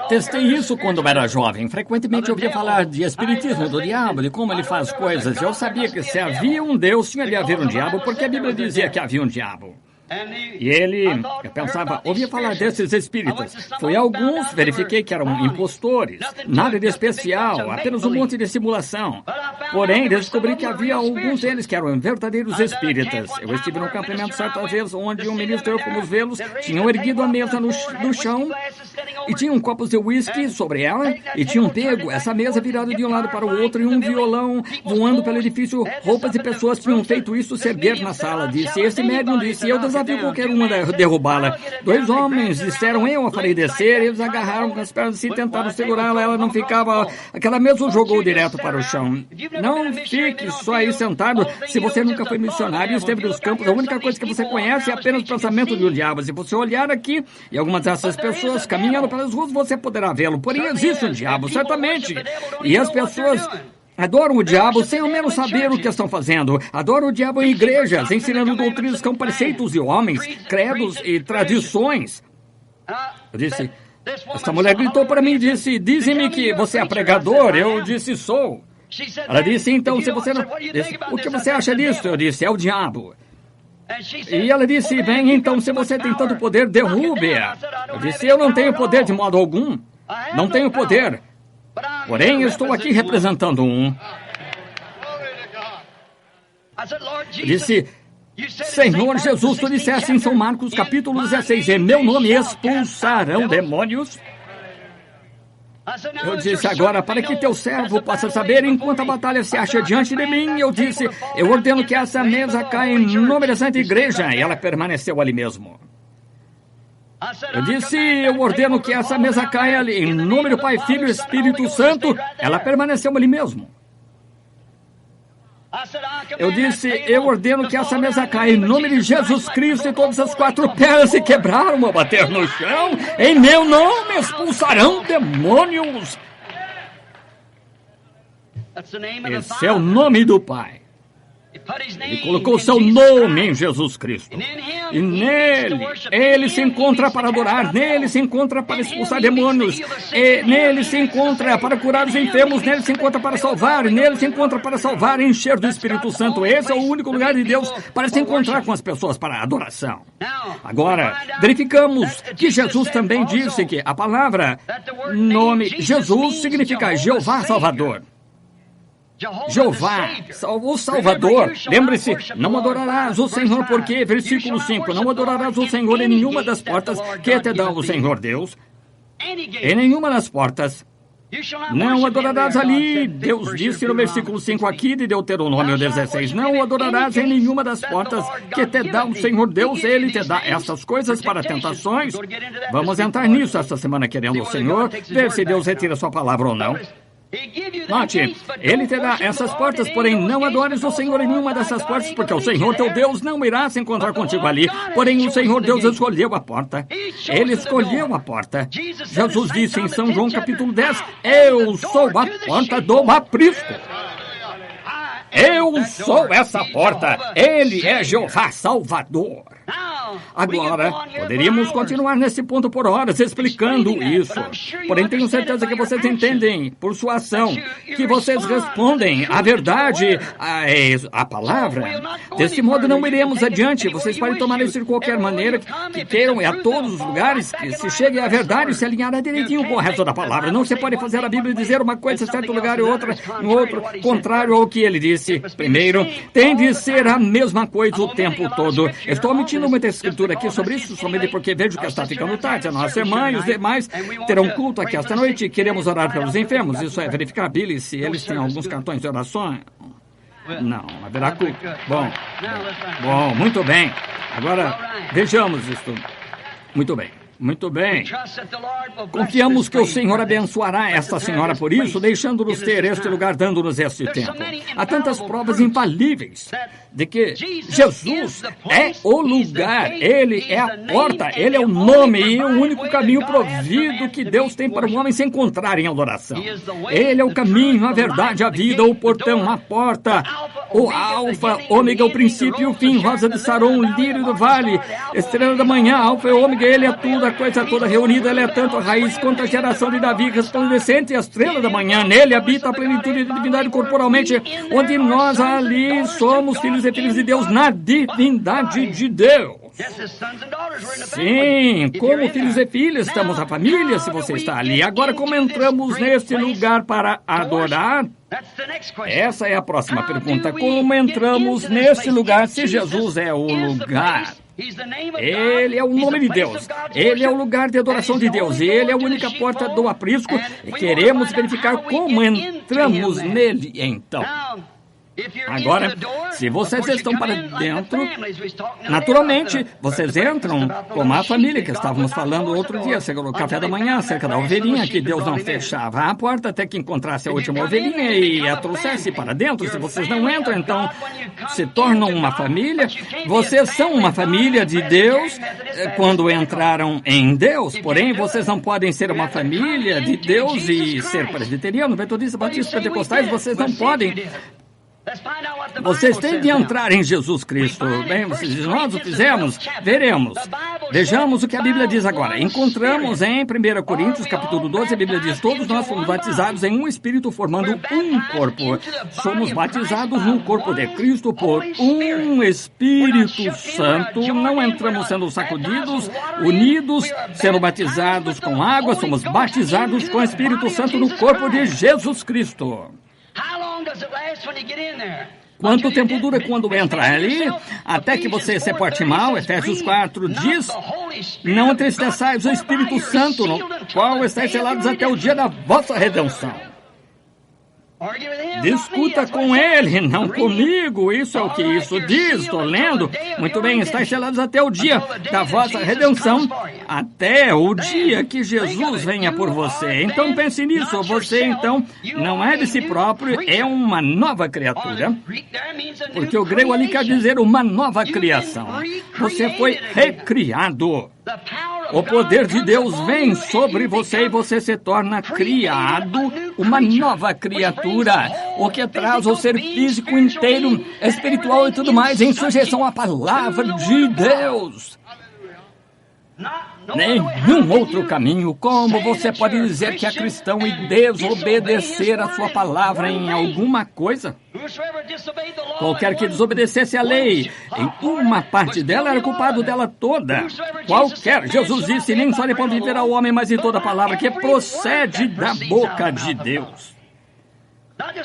Testei isso quando era jovem. Frequentemente ouvia falar de espiritismo, do diabo, de como ele faz coisas. Eu sabia que se havia um Deus, tinha de haver um diabo, porque a Bíblia dizia que havia um diabo. E eu pensava, ouvia falar desses espíritos. Fui a alguns, verifiquei que eram impostores, nada de especial, apenas um monte de simulação. Porém, descobri que havia alguns deles que eram verdadeiros espíritas. Eu estive num acampamento certa vez, onde um ministro, como os vê-los, tinham erguido a mesa no chão e tinham copos de uísque sobre ela e tinham pego essa mesa virada de um lado para o outro e um violão voando pelo edifício. Roupas e pessoas tinham feito isso se erguer na sala, disse. Esse médium disse, eu desafio qualquer uma derrubá-la. 2 homens disseram, eu a farei descer, eles agarraram com as pernas e tentaram segurá-la, ela não ficava, aquela mesa o jogou direto para o chão. Não fique só aí sentado, se você nunca foi missionário e esteve nos campos, a única coisa que você conhece é apenas o pensamento de um diabo. Se você olhar aqui, e algumas dessas pessoas caminhando pelas ruas, você poderá vê-lo, porém existe um diabo, certamente, e as pessoas adoram o diabo sem ao menos saber o que estão fazendo. Adoram o diabo em igrejas, ensinando doutrinas com preceitos de homens, credos e tradições. Eu disse, esta mulher gritou para mim e disse, dizem-me que você é pregador. Eu disse, sou. Ela disse, então, se você não... Disse, o que você acha disso? Eu disse, é o diabo. E ela disse, bem, então, se você tem tanto poder, derrube-a. Eu disse, eu não tenho poder de modo algum. Não tenho poder. Porém, eu estou aqui representando um. Disse, Senhor Jesus, tu disseste em São Marcos, capítulo 16, em meu nome expulsarão demônios. Eu disse, agora, para que teu servo possa saber enquanto a batalha se acha diante de mim, eu disse, eu ordeno que essa mesa caia em nome da Santa Igreja. E ela permaneceu ali mesmo. Eu disse, eu ordeno que essa mesa caia ali, em nome do Pai, Filho e Espírito Santo. Ela permaneceu ali mesmo. Eu disse, eu ordeno que essa mesa caia em nome de Jesus Cristo, e todas as 4 pedras se quebraram a bater no chão. Em meu nome expulsarão demônios. Esse é o nome do Pai. Ele colocou seu nome em Jesus Cristo. E nele, ele se encontra para adorar, nele se encontra para expulsar demônios, e nele se encontra para curar os enfermos, nele se encontra para salvar, nele se encontra para salvar e encher do Espírito Santo. Esse é o único lugar de Deus para se encontrar com as pessoas para adoração. Agora, verificamos que Jesus também disse que a palavra nome Jesus significa Jeová Salvador. Jeová, o Salvador. Lembre-se, não adorarás o Senhor porque, versículo 5, não adorarás o Senhor em nenhuma das portas que te dá o Senhor Deus. Em nenhuma das portas. Não adorarás ali, Deus disse no versículo 5 aqui de Deuteronômio 16, não adorarás em nenhuma das portas que te dá o Senhor Deus, Ele te dá essas coisas para tentações. Vamos entrar nisso esta semana, querendo o Senhor, ver se Deus retira sua palavra ou não. Note, ele te dá essas portas, porém não adores o Senhor em nenhuma dessas portas, porque o Senhor teu Deus não irá se encontrar contigo ali. Porém, o Senhor Deus escolheu a porta. Ele escolheu a porta. Jesus disse em São João capítulo 10, eu sou a porta do aprisco. Eu sou essa porta. Ele é Jeová Salvador. Agora, poderíamos continuar nesse ponto por horas explicando isso. Porém, tenho certeza que vocês entendem, por sua ação, que vocês respondem à verdade, à palavra. Desse modo, não iremos adiante. Vocês podem tomar isso de qualquer maneira que queiram, e a todos os lugares que se chegue à verdade e se alinhará direitinho com o resto da palavra. Não se pode fazer a Bíblia dizer uma coisa em certo lugar e outra em outro, contrário ao que ele disse. Primeiro, tem de ser a mesma coisa o tempo todo. Estou omitindo muita escritura aqui sobre isso, somente porque vejo que está ficando tarde. A nossa irmã e os demais terão culto aqui esta noite e queremos orar pelos enfermos. Isso é verificar, Billy, se eles têm alguns cartões de oração. Não, haverá culto. Bom, muito bem. Agora, vejamos isto. Muito bem. Muito bem. Confiamos que o Senhor abençoará esta senhora por isso, deixando-nos ter este lugar, dando-nos este tempo. Há tantas provas infalíveis de que Jesus é o lugar, Ele é a porta, Ele é o nome e o único caminho provido que Deus tem para o homem se encontrar em adoração. Ele é o caminho, a verdade, a vida, o portão, a porta, o alfa, ômega, o princípio e o fim, rosa de Saron, lírio do vale, estrela da manhã, alfa e ômega, Ele é tudo, a coisa toda reunida, Ele é tanto a raiz quanto a geração de Davi, resplandecente e a estrela da manhã, nele habita a plenitude de divindade corporalmente, onde nós ali somos filhos e filhas de Deus na divindade de Deus. Sim, como filhos e filhas, estamos na família, se você está ali. Agora, como entramos neste lugar para adorar? Essa é a próxima pergunta. Como entramos neste lugar se Jesus é o lugar? Ele é o nome de Deus. Ele é o lugar de adoração de Deus. Ele é a única porta do aprisco. E queremos verificar como entramos nele, então. Agora, se vocês estão para dentro, naturalmente, vocês entram como a família que estávamos falando outro dia, no café da manhã, acerca da ovelhinha, que Deus não fechava a porta até que encontrasse a última ovelhinha e a trouxesse para dentro. Se vocês não entram, então se tornam uma família. Vocês são uma família de Deus quando entraram em Deus, porém, vocês não podem ser uma família de Deus e ser presbiteriano, metodista, batista, pentecostais, vocês não podem. Vocês têm de entrar em Jesus Cristo. Bem, vocês dizem, nós o fizemos, veremos. Vejamos o que a Bíblia diz agora. Encontramos em 1 Coríntios, capítulo 12, a Bíblia diz, todos nós fomos batizados em um Espírito, formando um corpo. Somos batizados no corpo de Cristo por um Espírito Santo. Não entramos sendo sacudidos, unidos, sendo batizados com água. Somos batizados com o Espírito Santo no corpo de Jesus Cristo. Quanto tempo dura quando entra ali? Até que você se porte mal. Efésios 4 diz, não entristeçais o Espírito Santo, no qual estáis selados até o dia da vossa redenção. Discuta com ele, não comigo. Isso é o que isso diz. Estou lendo. Muito bem, estáis selados até o dia da vossa redenção, até o dia que Jesus venha por você. Então pense nisso. Você, então, não é de si próprio, é uma nova criatura. Porque o grego ali quer dizer uma nova criação. Você foi recriado. O poder de Deus vem sobre você e você se torna criado, uma nova criatura, o que traz o ser físico inteiro, espiritual e tudo mais em sujeição à palavra de Deus. Nenhum outro caminho. Como você pode dizer que é cristão e desobedecer a sua palavra em alguma coisa? Qualquer que desobedecesse a lei, em uma parte dela, era culpado dela toda. Qualquer, Jesus disse, nem só de pão viverá o homem, mas de toda palavra que procede da boca de Deus.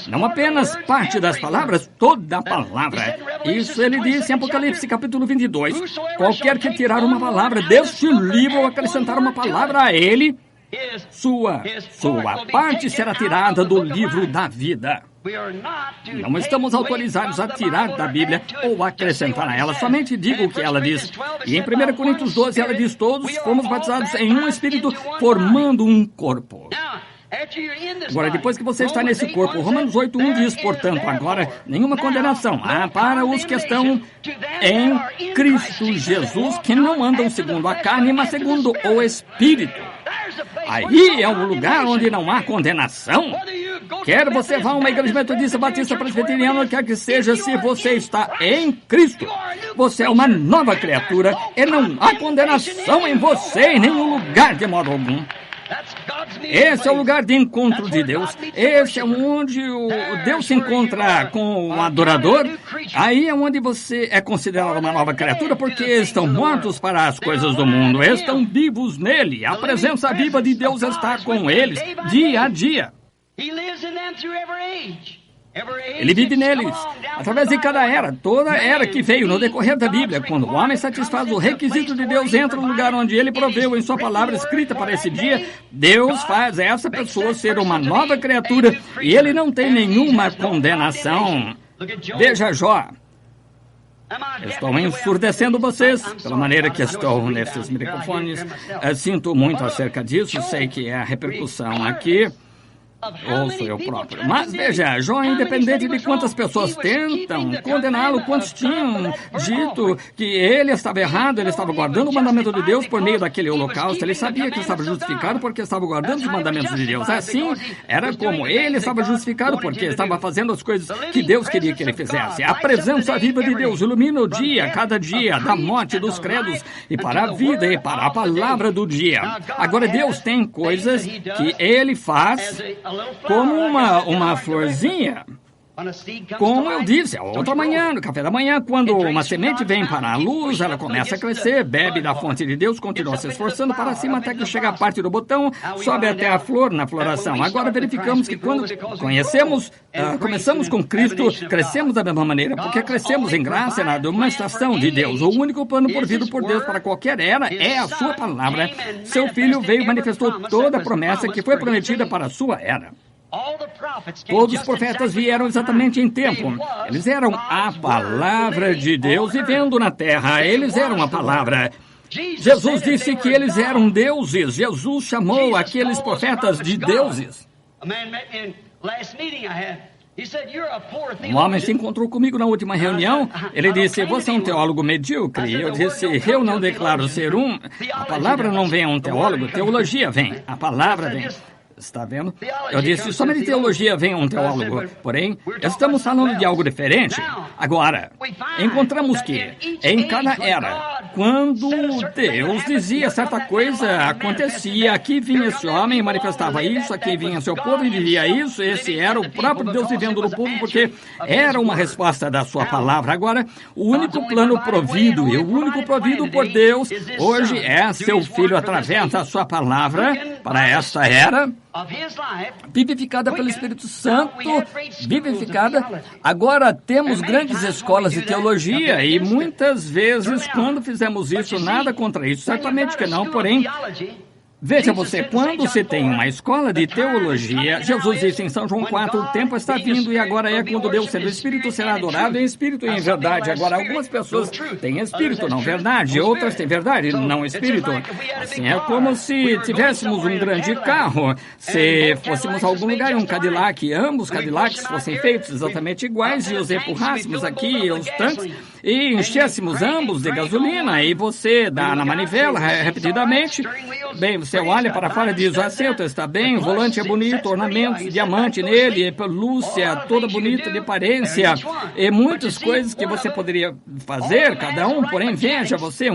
Não apenas parte das palavras, toda a palavra. Isso ele disse em Apocalipse, capítulo 22. Qualquer que tirar uma palavra deste livro ou acrescentar uma palavra a ele, sua parte será tirada do livro da vida. Não estamos autorizados a tirar da Bíblia ou acrescentar a ela. Somente diga o que ela diz. E em 1 Coríntios 12, ela diz, todos fomos batizados em um Espírito, formando um corpo. Agora, depois que você está nesse corpo, Romanos 8:1 diz, portanto, agora, nenhuma condenação há para os que estão em Cristo Jesus, que não andam segundo a carne, mas segundo o Espírito. Aí é um lugar onde não há condenação. Quer você vá a uma igreja metodista, batista, presbiteriana, quer que seja, se você está em Cristo, você é uma nova criatura e não há condenação em você em nenhum lugar de modo algum. Esse é o lugar de encontro de Deus. Esse é onde o Deus se encontra com o adorador. Aí é onde você é considerado uma nova criatura, porque estão mortos para as coisas do mundo. Estão vivos nele. A presença viva de Deus está com eles dia a dia. Ele vive neles, através de cada era, toda era que veio no decorrer da Bíblia. Quando o homem satisfaz o requisito de Deus, entra no lugar onde ele proveu em sua palavra escrita para esse dia, Deus faz essa pessoa ser uma nova criatura e ele não tem nenhuma condenação. Veja Jó. Estou ensurdecendo vocês pela maneira que estou nesses microfones. Sinto muito acerca disso, sei que é a repercussão aqui. Ou sou eu próprio. Mas veja, Jó, independente de quantas pessoas tentam condená-lo, quantos tinham dito que ele estava errado, ele estava guardando o mandamento de Deus por meio daquele holocausto, ele sabia que estava justificado porque estava guardando os mandamentos de Deus. Assim, era como ele estava justificado porque estava fazendo as coisas que Deus queria que ele fizesse. A presença viva de Deus ilumina o dia, cada dia, da morte dos credos e para a vida e para a palavra do dia. Agora, Deus tem coisas que ele faz como uma florzinha. Como eu disse, outra manhã, no café da manhã, quando uma semente vem para a luz, ela começa a crescer, bebe da fonte de Deus, continua se esforçando para cima até que chega a parte do botão, sobe até a flor na floração. Agora verificamos que quando começamos com Cristo, crescemos da mesma maneira, porque crescemos em graça na demonstração de Deus. O único plano provido por Deus para qualquer era é a sua palavra. Seu Filho veio e manifestou toda a promessa que foi prometida para a sua era. Todos os profetas vieram exatamente em tempo. Eles eram a palavra de Deus vivendo na terra. Eles eram a palavra. Jesus disse que eles eram deuses. Jesus chamou aqueles profetas de deuses. Um homem se encontrou comigo na última reunião. Ele disse, você é um teólogo medíocre. Eu disse, eu não declaro ser um. A palavra não vem a um teólogo, teologia vem. A palavra vem. Está vendo? Eu disse, somente teologia vem a um teólogo. Porém, estamos falando de algo diferente. Agora, encontramos que, em cada era, quando Deus dizia certa coisa, acontecia. Aqui vinha esse homem e manifestava isso, aqui vinha seu povo e dizia isso. Esse era o próprio Deus vivendo no povo, porque era uma resposta da sua palavra. Agora, o único plano provido e o único provido por Deus hoje é seu Filho através da sua palavra para esta era, vivificada pelo Espírito Santo, vivificada. Agora temos grandes escolas de teologia e muitas vezes, quando fizemos isso, nada contra isso, certamente que não, porém, veja você, quando se tem uma escola de teologia, Jesus disse em São João 4, o tempo está vindo e agora é quando Deus, sendo Espírito, será adorado em Espírito e em verdade. Agora, algumas pessoas têm Espírito, não verdade, outras têm verdade, não Espírito. Assim, é como se tivéssemos um grande carro, se fôssemos a algum lugar, um Cadillac, ambos Cadillacs fossem feitos exatamente iguais e os empurrássemos aqui, os tanques, e enchêssemos ambos de gasolina, e você dá na manivela repetidamente, bem, você olha para fora e diz, o assento está bem, o volante é bonito, ornamentos, diamante nele, pelúcia, toda bonita de aparência, e muitas coisas que você poderia fazer, cada um, porém, veja você,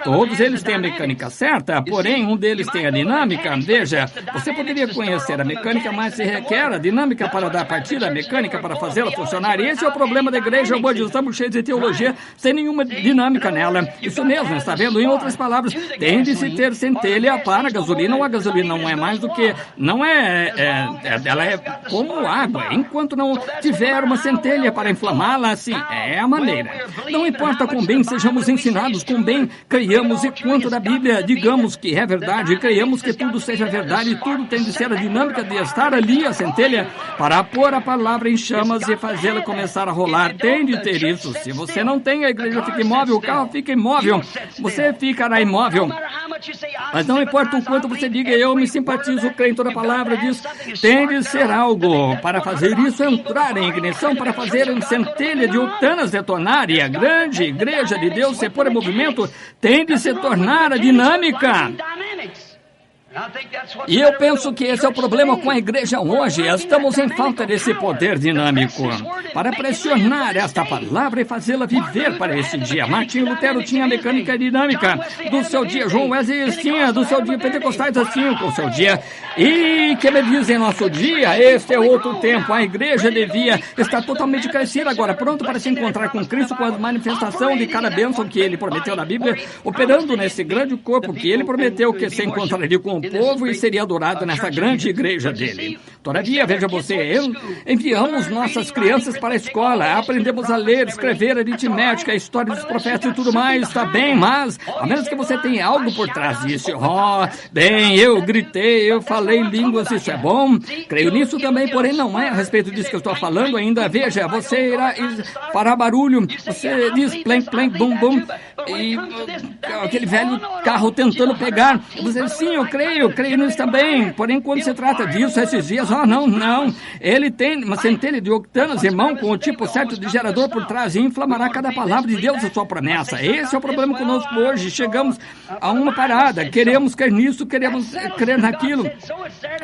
todos eles têm a mecânica certa, porém, um deles tem a dinâmica. Veja, você poderia conhecer a mecânica, mas se requer a dinâmica para dar partida, a mecânica para fazê-la funcionar, e esse é o problema da igreja hoje, estamos cheios de teologia, sem nenhuma dinâmica nela. Isso mesmo, está vendo? Em outras palavras, tem de se ter centelha para a gasolina, ou a gasolina não é mais do que, ela é como água. Enquanto não tiver uma centelha para inflamá-la, assim, é a maneira. Não importa quão bem sejamos ensinados, quão bem creiamos e quanto da Bíblia digamos que é verdade, creiamos que tudo seja verdade, tudo tem de ser a dinâmica de estar ali, a centelha, para pôr a palavra em chamas e fazê-la começar a rolar. Tem de ter isso. Se você não tem, a igreja fica imóvel, o carro fica imóvel, você ficará imóvel. Mas não importa o quanto você diga, eu me simpatizo, creio em toda a palavra disso, tem de ser algo. Para fazer isso, entrar em ignição, para fazer uma centelha de utanas detonar, e a grande igreja de Deus se pôr em movimento, tem de se tornar a dinâmica. E eu penso que esse é o problema com a igreja hoje. Estamos em falta desse poder dinâmico para pressionar esta palavra e fazê-la viver para esse dia. Martinho Lutero tinha a mecânica dinâmica do seu dia. João Wesley tinha do seu dia. Pentecostais assim com o seu dia. E que me dizem nosso dia? Este é outro tempo. A igreja devia estar totalmente crescida agora, pronto para se encontrar com Cristo, com a manifestação de cada bênção que ele prometeu na Bíblia, operando nesse grande corpo que ele prometeu que se encontraria com o povo e seria adorado nessa grande igreja dele. Todavia, veja você, enviamos nossas crianças para a escola, aprendemos a ler, escrever, aritmética, a história dos profetas e tudo mais, está bem, mas a menos que você tenha algo por trás disso. Bem, eu gritei, eu falei línguas, isso é bom, creio nisso também, porém não é a respeito disso que eu estou falando ainda. Veja, você irá parar barulho, você diz plenk, plenk, bum, bum, e aquele velho carro tentando pegar. Você diz, sim, eu creio nisso também, porém quando se trata disso, esses dias, não, ele tem uma centelha de octanas, irmão, com o tipo certo de gerador por trás e inflamará cada palavra de Deus, a sua promessa. Esse é o problema conosco hoje. Chegamos a uma parada, queremos crer nisso, queremos crer naquilo.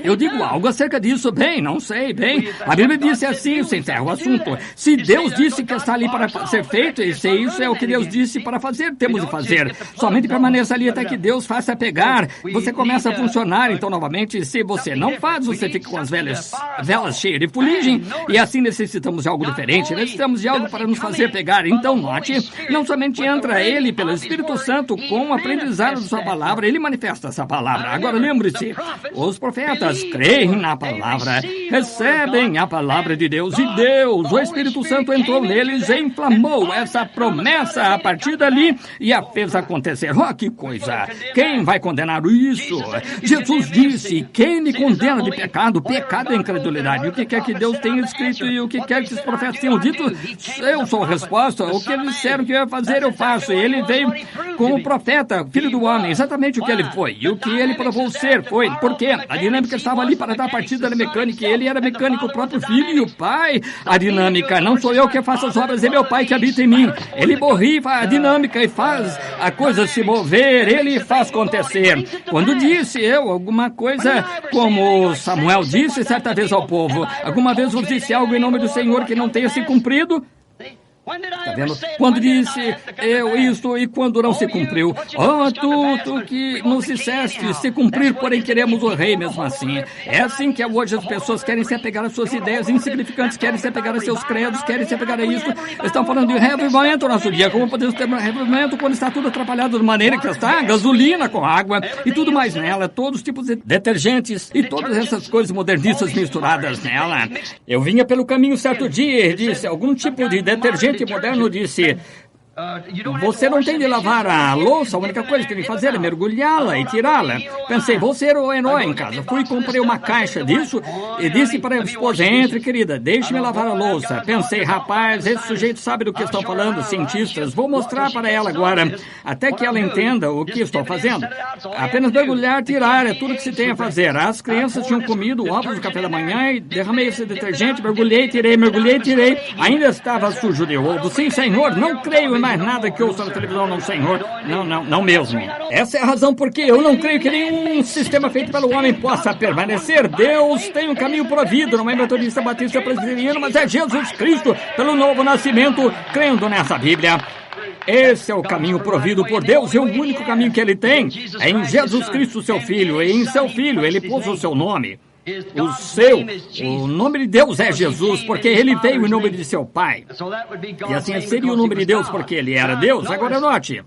Eu digo algo acerca disso, não sei, a Bíblia disse assim, você encerra o assunto. Se Deus disse que está ali para ser feito, e se isso é o que Deus disse para fazer, temos de fazer. Somente permaneça ali até que Deus faça pegar, você começa a funcionar. Então, novamente, se você não faz, você fica com as velas cheias de fuligem, e assim necessitamos de algo diferente, necessitamos de algo para nos fazer pegar. Então, note, não somente entra ele pelo Espírito Santo com o aprendizado da sua palavra, ele manifesta essa palavra. Agora, lembre-se, os profetas creem na palavra, recebem a palavra de Deus, e Deus, o Espírito Santo entrou neles e inflamou essa promessa a partir dali e a fez acontecer. Que coisa! Quem vai condenar isso? Jesus disse, quem me condena de pecado? Pecado é incredulidade. O que quer que Deus tenha escrito e o que quer que os profetas tenham dito, eu sou a resposta. O que eles disseram que eu ia fazer, eu faço. Ele veio como o profeta, filho do homem, exatamente o que ele foi. E o que ele provou ser foi, porque a dinâmica estava ali para dar partida da mecânica, e ele era mecânico, o próprio filho e o pai. A dinâmica, não sou eu que faço as obras, é meu pai que habita em mim. Ele borrifa a dinâmica e faz a coisa se mover, ele faz acontecer. Quando disse eu alguma coisa, como Samuel disse certa vez ao povo, alguma vez vos disse algo em nome do Senhor que não tenha se cumprido? Está vendo? Quando disse eu isto e quando não se cumpriu. Tu que nos disseste se cumprir, porém queremos o rei mesmo assim. É assim que hoje as pessoas querem se apegar às suas ideias insignificantes, querem se apegar a seus credos, querem se apegar a isso. Estão falando de revivimento no nosso dia. Como podemos ter um revivimento quando está tudo atrapalhado da maneira que está? Gasolina com água e tudo mais nela, todos os tipos de detergentes e todas essas coisas modernistas misturadas nela. Eu vinha pelo caminho certo dia e disse, algum tipo de detergente moderno disse, você não tem de lavar a louça, a única coisa que tem que fazer é mergulhá-la e tirá-la. Pensei, vou ser o herói em casa. Fui e comprei uma caixa disso e disse para a esposa, entre querida, deixe-me lavar a louça. Pensei, rapaz, esse sujeito sabe do que estão falando, cientistas, vou mostrar para ela agora, até que ela entenda o que estou fazendo. Apenas mergulhar, tirar, é tudo que se tem a fazer. As crianças tinham comido ovos no café da manhã e derramei esse detergente, mergulhei, tirei, ainda estava sujo de ovo. Sim, senhor, não creio em mais nada que ouça na televisão, não, senhor. Não mesmo. Essa é a razão porque eu não creio que nenhum sistema feito pelo homem possa permanecer. Deus tem um caminho provido, não é metodista, batista, presbiteriano, mas é Jesus Cristo, pelo novo nascimento, crendo nessa Bíblia. Esse é o caminho provido por Deus, e o único caminho que ele tem é em Jesus Cristo, seu Filho, e em seu Filho ele pôs o seu nome. O nome de Deus é Jesus, porque ele veio em nome de seu Pai. E assim seria o nome de Deus, porque ele era Deus. Agora note,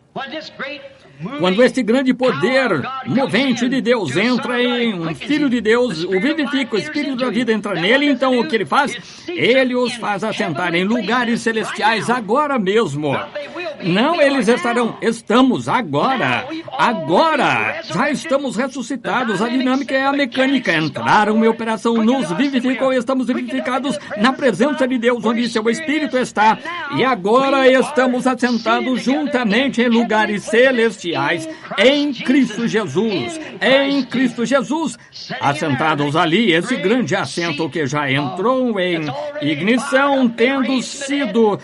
quando este grande poder movente de Deus entra em um Filho de Deus, o vivifica, o Espírito da vida entra nele, então o que ele faz? Ele os faz assentar em lugares celestiais agora mesmo. Não, eles estamos agora, já estamos ressuscitados, a dinâmica é a mecânica, entraram em operação, nos vivificam, estamos vivificados na presença de Deus, onde seu Espírito está, e agora estamos assentados juntamente em lugares celestiais, em Cristo Jesus, assentados ali, esse grande assento que já entrou em ignição, tendo sido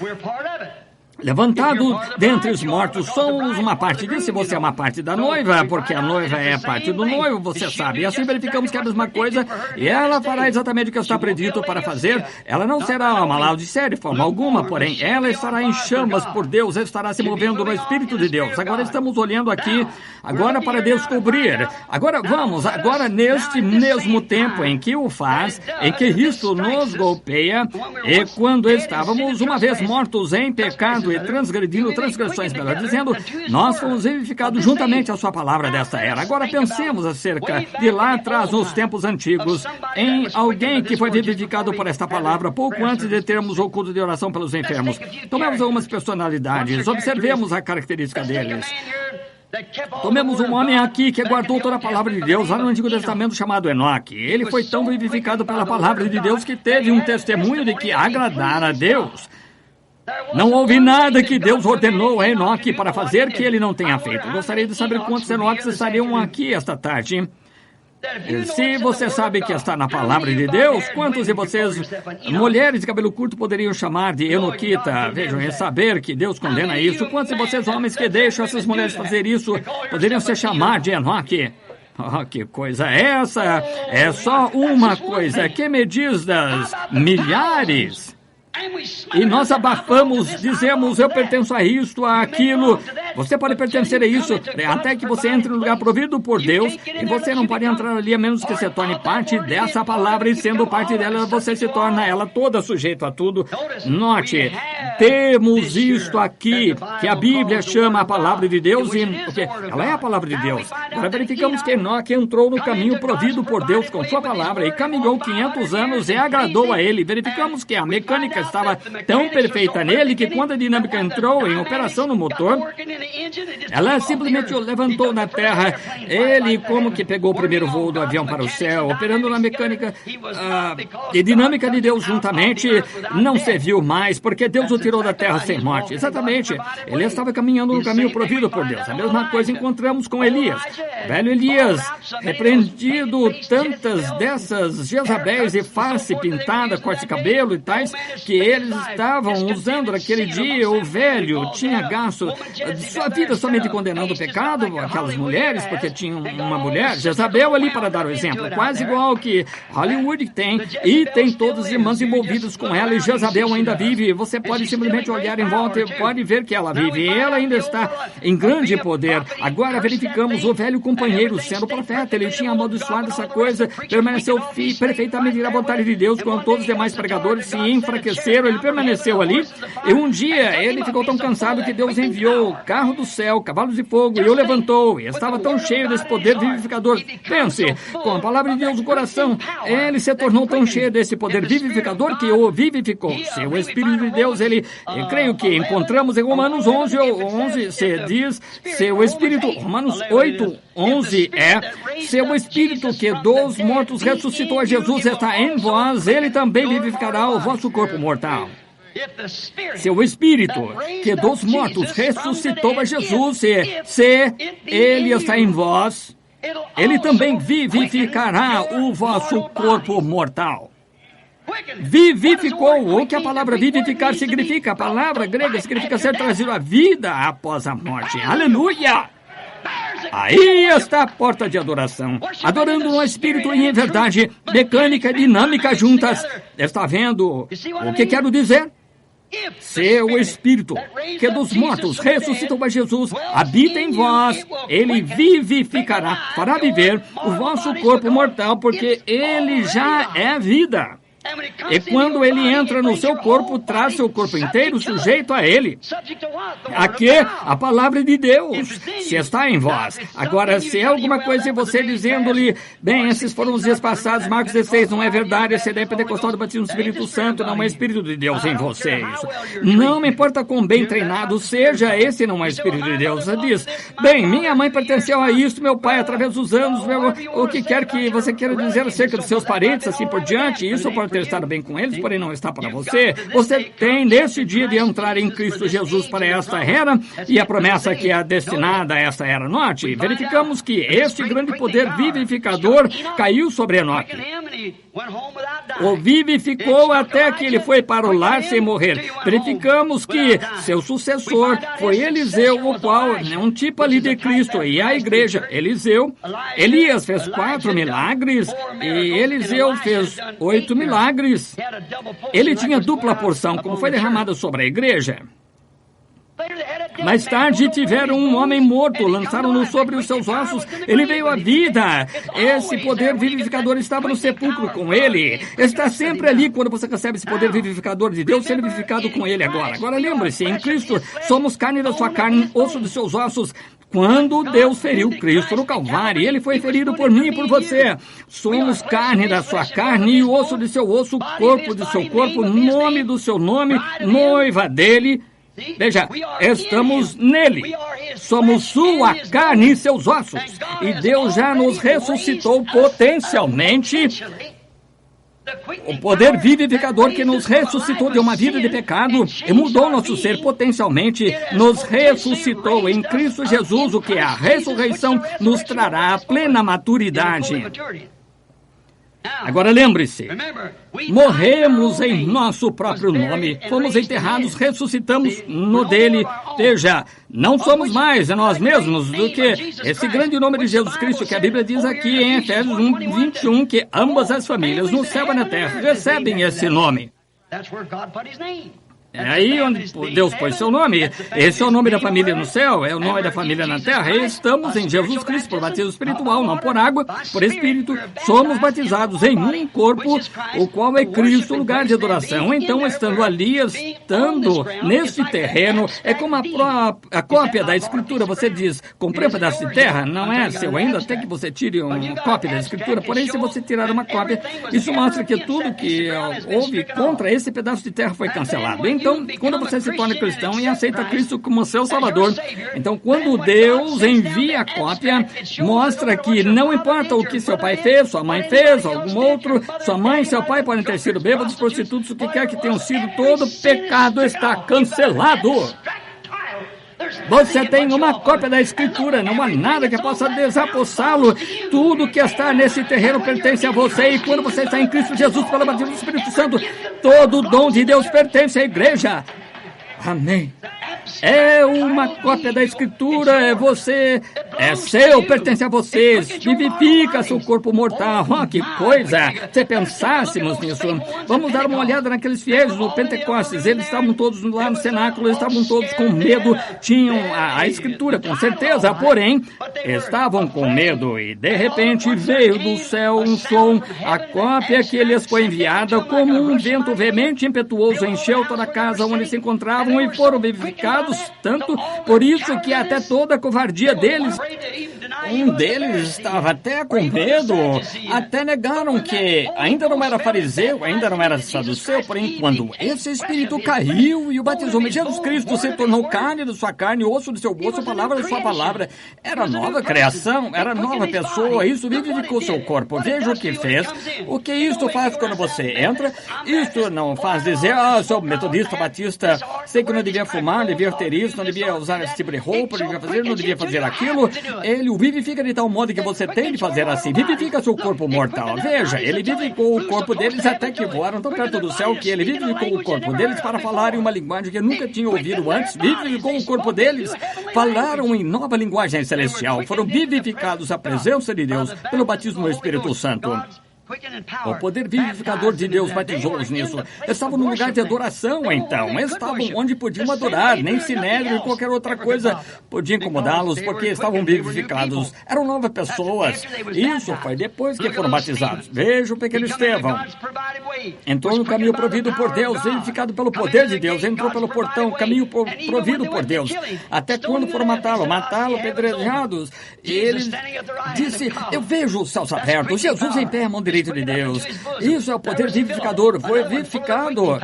levantado dentre os mortos, somos uma parte disso, e você é uma parte da noiva, porque a noiva é parte do noivo, você sabe. E assim verificamos que é a mesma coisa, e ela fará exatamente o que está predito para fazer. Ela não será uma laodiceia de forma alguma, porém, ela estará em chamas por Deus, estará se movendo no Espírito de Deus. Agora estamos olhando aqui, agora para descobrir. Agora neste mesmo tempo em que o faz, em que Cristo nos golpeia, e quando estávamos uma vez mortos em pecado, transgredindo transgressões, melhor dizendo, nós fomos vivificados juntamente à sua palavra desta era. Agora pensemos acerca de lá atrás, nos tempos antigos, em alguém que foi vivificado por esta palavra pouco antes de termos o culto de oração pelos enfermos. Tomemos algumas personalidades, observemos a característica deles. Tomemos um homem aqui que guardou toda a palavra de Deus lá no Antigo Testamento chamado Enoque. Ele foi tão vivificado pela palavra de Deus que teve um testemunho de que agradar a Deus. Não houve nada que Deus ordenou a Enoque para fazer que ele não tenha feito. Gostaria de saber quantos Enoques estariam aqui esta tarde. Se você sabe que está na palavra de Deus, quantos de vocês, mulheres de cabelo curto, poderiam chamar de enoquita? Vejam, é saber que Deus condena isso. Quantos de vocês, homens que deixam essas mulheres fazer isso, poderiam se chamar de Enoque? Oh, que coisa é essa? É só uma coisa. Que me diz das milhares? E nós abafamos, dizemos, eu pertenço a isto, a aquilo. Você pode pertencer a isso, até que você entre no lugar provido por Deus, e você não pode entrar ali a menos que se torne parte dessa palavra, e sendo parte dela, você se torna ela toda sujeito a tudo. Note, temos isto aqui, que a Bíblia chama a palavra de Deus, e ela é a palavra de Deus. Agora verificamos que Enoque entrou no caminho provido por Deus com sua palavra, e caminhou 500 anos e agradou a ele. Verificamos que a mecânica estava tão perfeita nele que quando a dinâmica entrou em operação no motor, ela simplesmente o levantou na terra. Ele como que pegou o primeiro voo do avião para o céu, operando na mecânica e dinâmica de Deus juntamente, não se viu mais, porque Deus o tirou da terra sem morte. Exatamente, ele estava caminhando no caminho provido por Deus. A mesma coisa encontramos com Elias. O velho Elias, repreendido tantas dessas Jezabéis e face pintada, corte de cabelo e tais, que eles estavam usando naquele dia. O velho tinha gasto sua vida somente condenando o pecado, aquelas mulheres, porque tinha uma mulher, Jezabel, ali para dar o exemplo, quase igual que Hollywood tem, e tem todos os irmãos envolvidos com ela, e Jezabel ainda vive. Você pode simplesmente olhar em volta e pode ver que ela vive, e ela ainda está em grande poder. Agora verificamos o velho companheiro sendo profeta. Ele tinha amaldiçoado essa coisa, permaneceu perfeitamente na vontade de Deus, quando todos os demais pregadores se enfraqueceram. Ele permaneceu ali, e um dia ele ficou tão cansado que Deus enviou o carro do céu, cavalos de fogo, e o levantou, e estava tão cheio desse poder vivificador. Pense, com a palavra de Deus no coração, ele se tornou tão cheio desse poder vivificador que o vivificou. Seu Espírito de Deus, eu creio que encontramos em Romanos 11, se diz, seu Espírito, Romanos 8:11 seu Espírito que dos mortos ressuscitou a Jesus está em vós, ele também vivificará o vosso corpo mortal. Seu Espírito que dos mortos ressuscitou a Jesus, se ele está em vós, ele também vivificará o vosso corpo mortal. Vivificou, o que a palavra vivificar significa? A palavra grega significa ser trazido à vida após a morte. Aleluia! Aí está a porta de adoração, adorando no Espírito e em verdade, mecânica e dinâmica juntas. Está vendo o que quero dizer? Seu Espírito, que dos mortos ressuscitou a Jesus, habita em vós, ele vivificará, fará viver o vosso corpo mortal, porque ele já é vida. E quando ele entra no seu corpo, traz seu corpo inteiro sujeito a ele. Aqui, a palavra de Deus, se está em vós. Agora, se é alguma coisa em você dizendo-lhe, bem, esses foram os dias passados, Marcos 16, não é verdade, essa ideia pentecostal do batismo do Espírito Santo, não é Espírito de Deus em vocês. Não me importa quão bem treinado seja, esse não é Espírito de Deus. Você diz, bem, minha mãe pertenceu a isso, meu pai, através dos anos, o que quer que você queira dizer acerca dos seus parentes, assim por diante, isso pode ter estado bem com eles, porém não está para você. Você tem nesse dia de entrar em Cristo Jesus para esta era, e a promessa que é destinada a esta era. Note, verificamos que este grande poder vivificador caiu sobre Enoque. O vivificou até que ele foi para o lar sem morrer. Verificamos que seu sucessor foi Eliseu, o qual é um tipo ali de Cristo, e a igreja, Eliseu. Elias fez 4 milagres, e Eliseu fez 8 milagres. Ele tinha dupla porção, como foi derramada sobre a igreja. Mais tarde tiveram um homem morto, lançaram-no sobre os seus ossos, ele veio à vida. Esse poder vivificador estava no sepulcro com ele. Está sempre ali quando você recebe esse poder vivificador de Deus, sendo vivificado com ele agora. Agora lembre-se, em Cristo somos carne da sua carne, osso dos seus ossos. Quando Deus feriu Cristo no Calvário, ele foi ferido por mim e por você. Somos carne da sua carne e osso de seu osso, corpo de seu corpo, nome do seu nome, noiva dele. Veja, estamos nele. Somos sua carne e seus ossos. E Deus já nos ressuscitou potencialmente. O poder vivificador que nos ressuscitou de uma vida de pecado e mudou nosso ser potencialmente, nos ressuscitou em Cristo Jesus, o que é a ressurreição, nos trará a plena maturidade. Agora lembre-se, morremos em nosso próprio nome, fomos enterrados, ressuscitamos no dele. Veja, não somos mais nós mesmos do que esse grande nome de Jesus Cristo, que a Bíblia diz aqui em Efésios 1:21, que ambas as famílias no céu e na terra recebem esse nome. É aí onde Deus pôs seu nome. Esse é o nome da família no céu, é o nome da família na terra. E estamos em Jesus Cristo por batismo espiritual, não por água, por Espírito. Somos batizados em um corpo, o qual é Cristo, lugar de adoração. Então, estando ali, estando neste terreno, é como a cópia da Escritura. Você diz, comprei um pedaço de terra, não é seu ainda, até que você tire uma cópia da Escritura. Porém, se você tirar uma cópia, isso mostra que tudo que houve contra esse pedaço de terra foi cancelado. Então, quando você se torna cristão e aceita Cristo como seu Salvador, então quando Deus envia a cópia, mostra que não importa o que seu pai fez, sua mãe fez, algum outro, sua mãe e seu pai podem ter sido bêbados, prostitutos, o que quer que tenham sido, todo pecado está cancelado. Você tem uma cópia da Escritura, não há nada que possa desapossá-lo. Tudo que está nesse terreno pertence a você, e quando você está em Cristo Jesus, pelo batismo do Espírito Santo, todo o dom de Deus pertence à igreja. Amém. É uma cópia da Escritura, é seu, pertence a vocês, vivifica seu corpo mortal. Oh, que coisa! Se pensássemos nisso, vamos dar uma olhada naqueles fiéis do Pentecostes. Eles estavam todos lá no cenáculo, eles estavam todos com medo, tinham a Escritura, com certeza, porém, estavam com medo, e de repente veio do céu um som, a cópia que lhes foi enviada, como um vento veemente e impetuoso, encheu toda a casa onde se encontravam e foram vivificados, tanto por isso que até toda a covardia deles, um deles estava até com medo, até negaram que ainda não era fariseu, ainda não era saduceu, porém quando esse espírito caiu e o batizou, Jesus Cristo se tornou carne da sua carne, osso do seu osso, palavra da sua palavra, era nova criação, era nova pessoa, isso vivificou seu corpo. Veja o que fez, o que isto faz quando você entra. Isto não faz dizer, sou metodista, batista, sei que não devia fumar, não devia ter isso, não devia usar esse tipo de roupa, não devia fazer aquilo. Ele o vivifica de tal modo que você tem de fazer assim, vivifica seu corpo mortal. Veja, ele vivificou o corpo deles até que voaram tão perto do céu que ele vivificou o corpo deles para falarem uma linguagem que nunca tinham ouvido antes, vivificou o corpo deles, falaram em nova linguagem celestial, foram vivificados à presença de Deus pelo batismo do Espírito Santo. O poder vivificador de Deus batizou-os nisso. Estavam no lugar de adoração, então. Estavam onde podiam adorar. Nem sinédrio e qualquer outra coisa podia incomodá-los, porque estavam vivificados. Eram novas pessoas. Isso foi depois que foram batizados. Veja o pequeno Estevão. Entrou no caminho provido por Deus, vivificado pelo poder de Deus. Entrou pelo portão, caminho provido por Deus. Até quando foram matá-lo, apedrejados. Ele disse, eu vejo os céus abertos, Jesus em pé, a mão direita de Deus. Isso é o poder vivificador, foi vivificado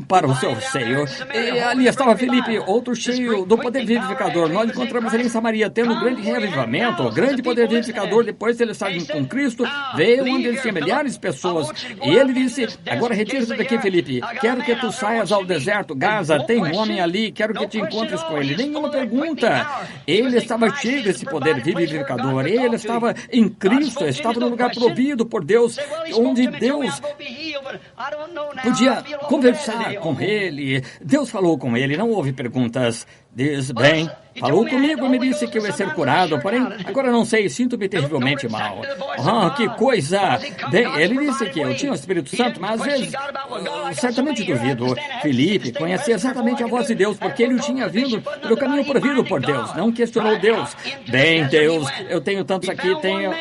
para o seu seio. E ali estava Filipe, outro cheio do poder vivificador. Nós encontramos ele em Samaria, tendo um grande reavivamento, grande poder vivificador. Depois ele estava com Cristo, veio onde ele tinha milhares de pessoas. E ele disse, agora retira-se daqui, Filipe. Quero que tu saias ao deserto, Gaza, tem um homem ali, quero que te encontres com ele. Nenhuma pergunta. Ele estava cheio desse poder vivificador. Ele estava em Cristo, estava no lugar provido por Deus, onde Deus podia conversar com ele. Deus falou com ele, não houve perguntas. Diz, bem, falou comigo e me disse que eu ia ser curado, porém, agora não sei, sinto-me terrivelmente mal. Que coisa! Bem, ele disse que eu tinha o Espírito Santo, mas às vezes, certamente duvido. Felipe conhecia exatamente a voz de Deus, porque ele tinha vindo pelo caminho provido por Deus, não questionou Deus. Bem, Deus, eu tenho tantos aqui, tenho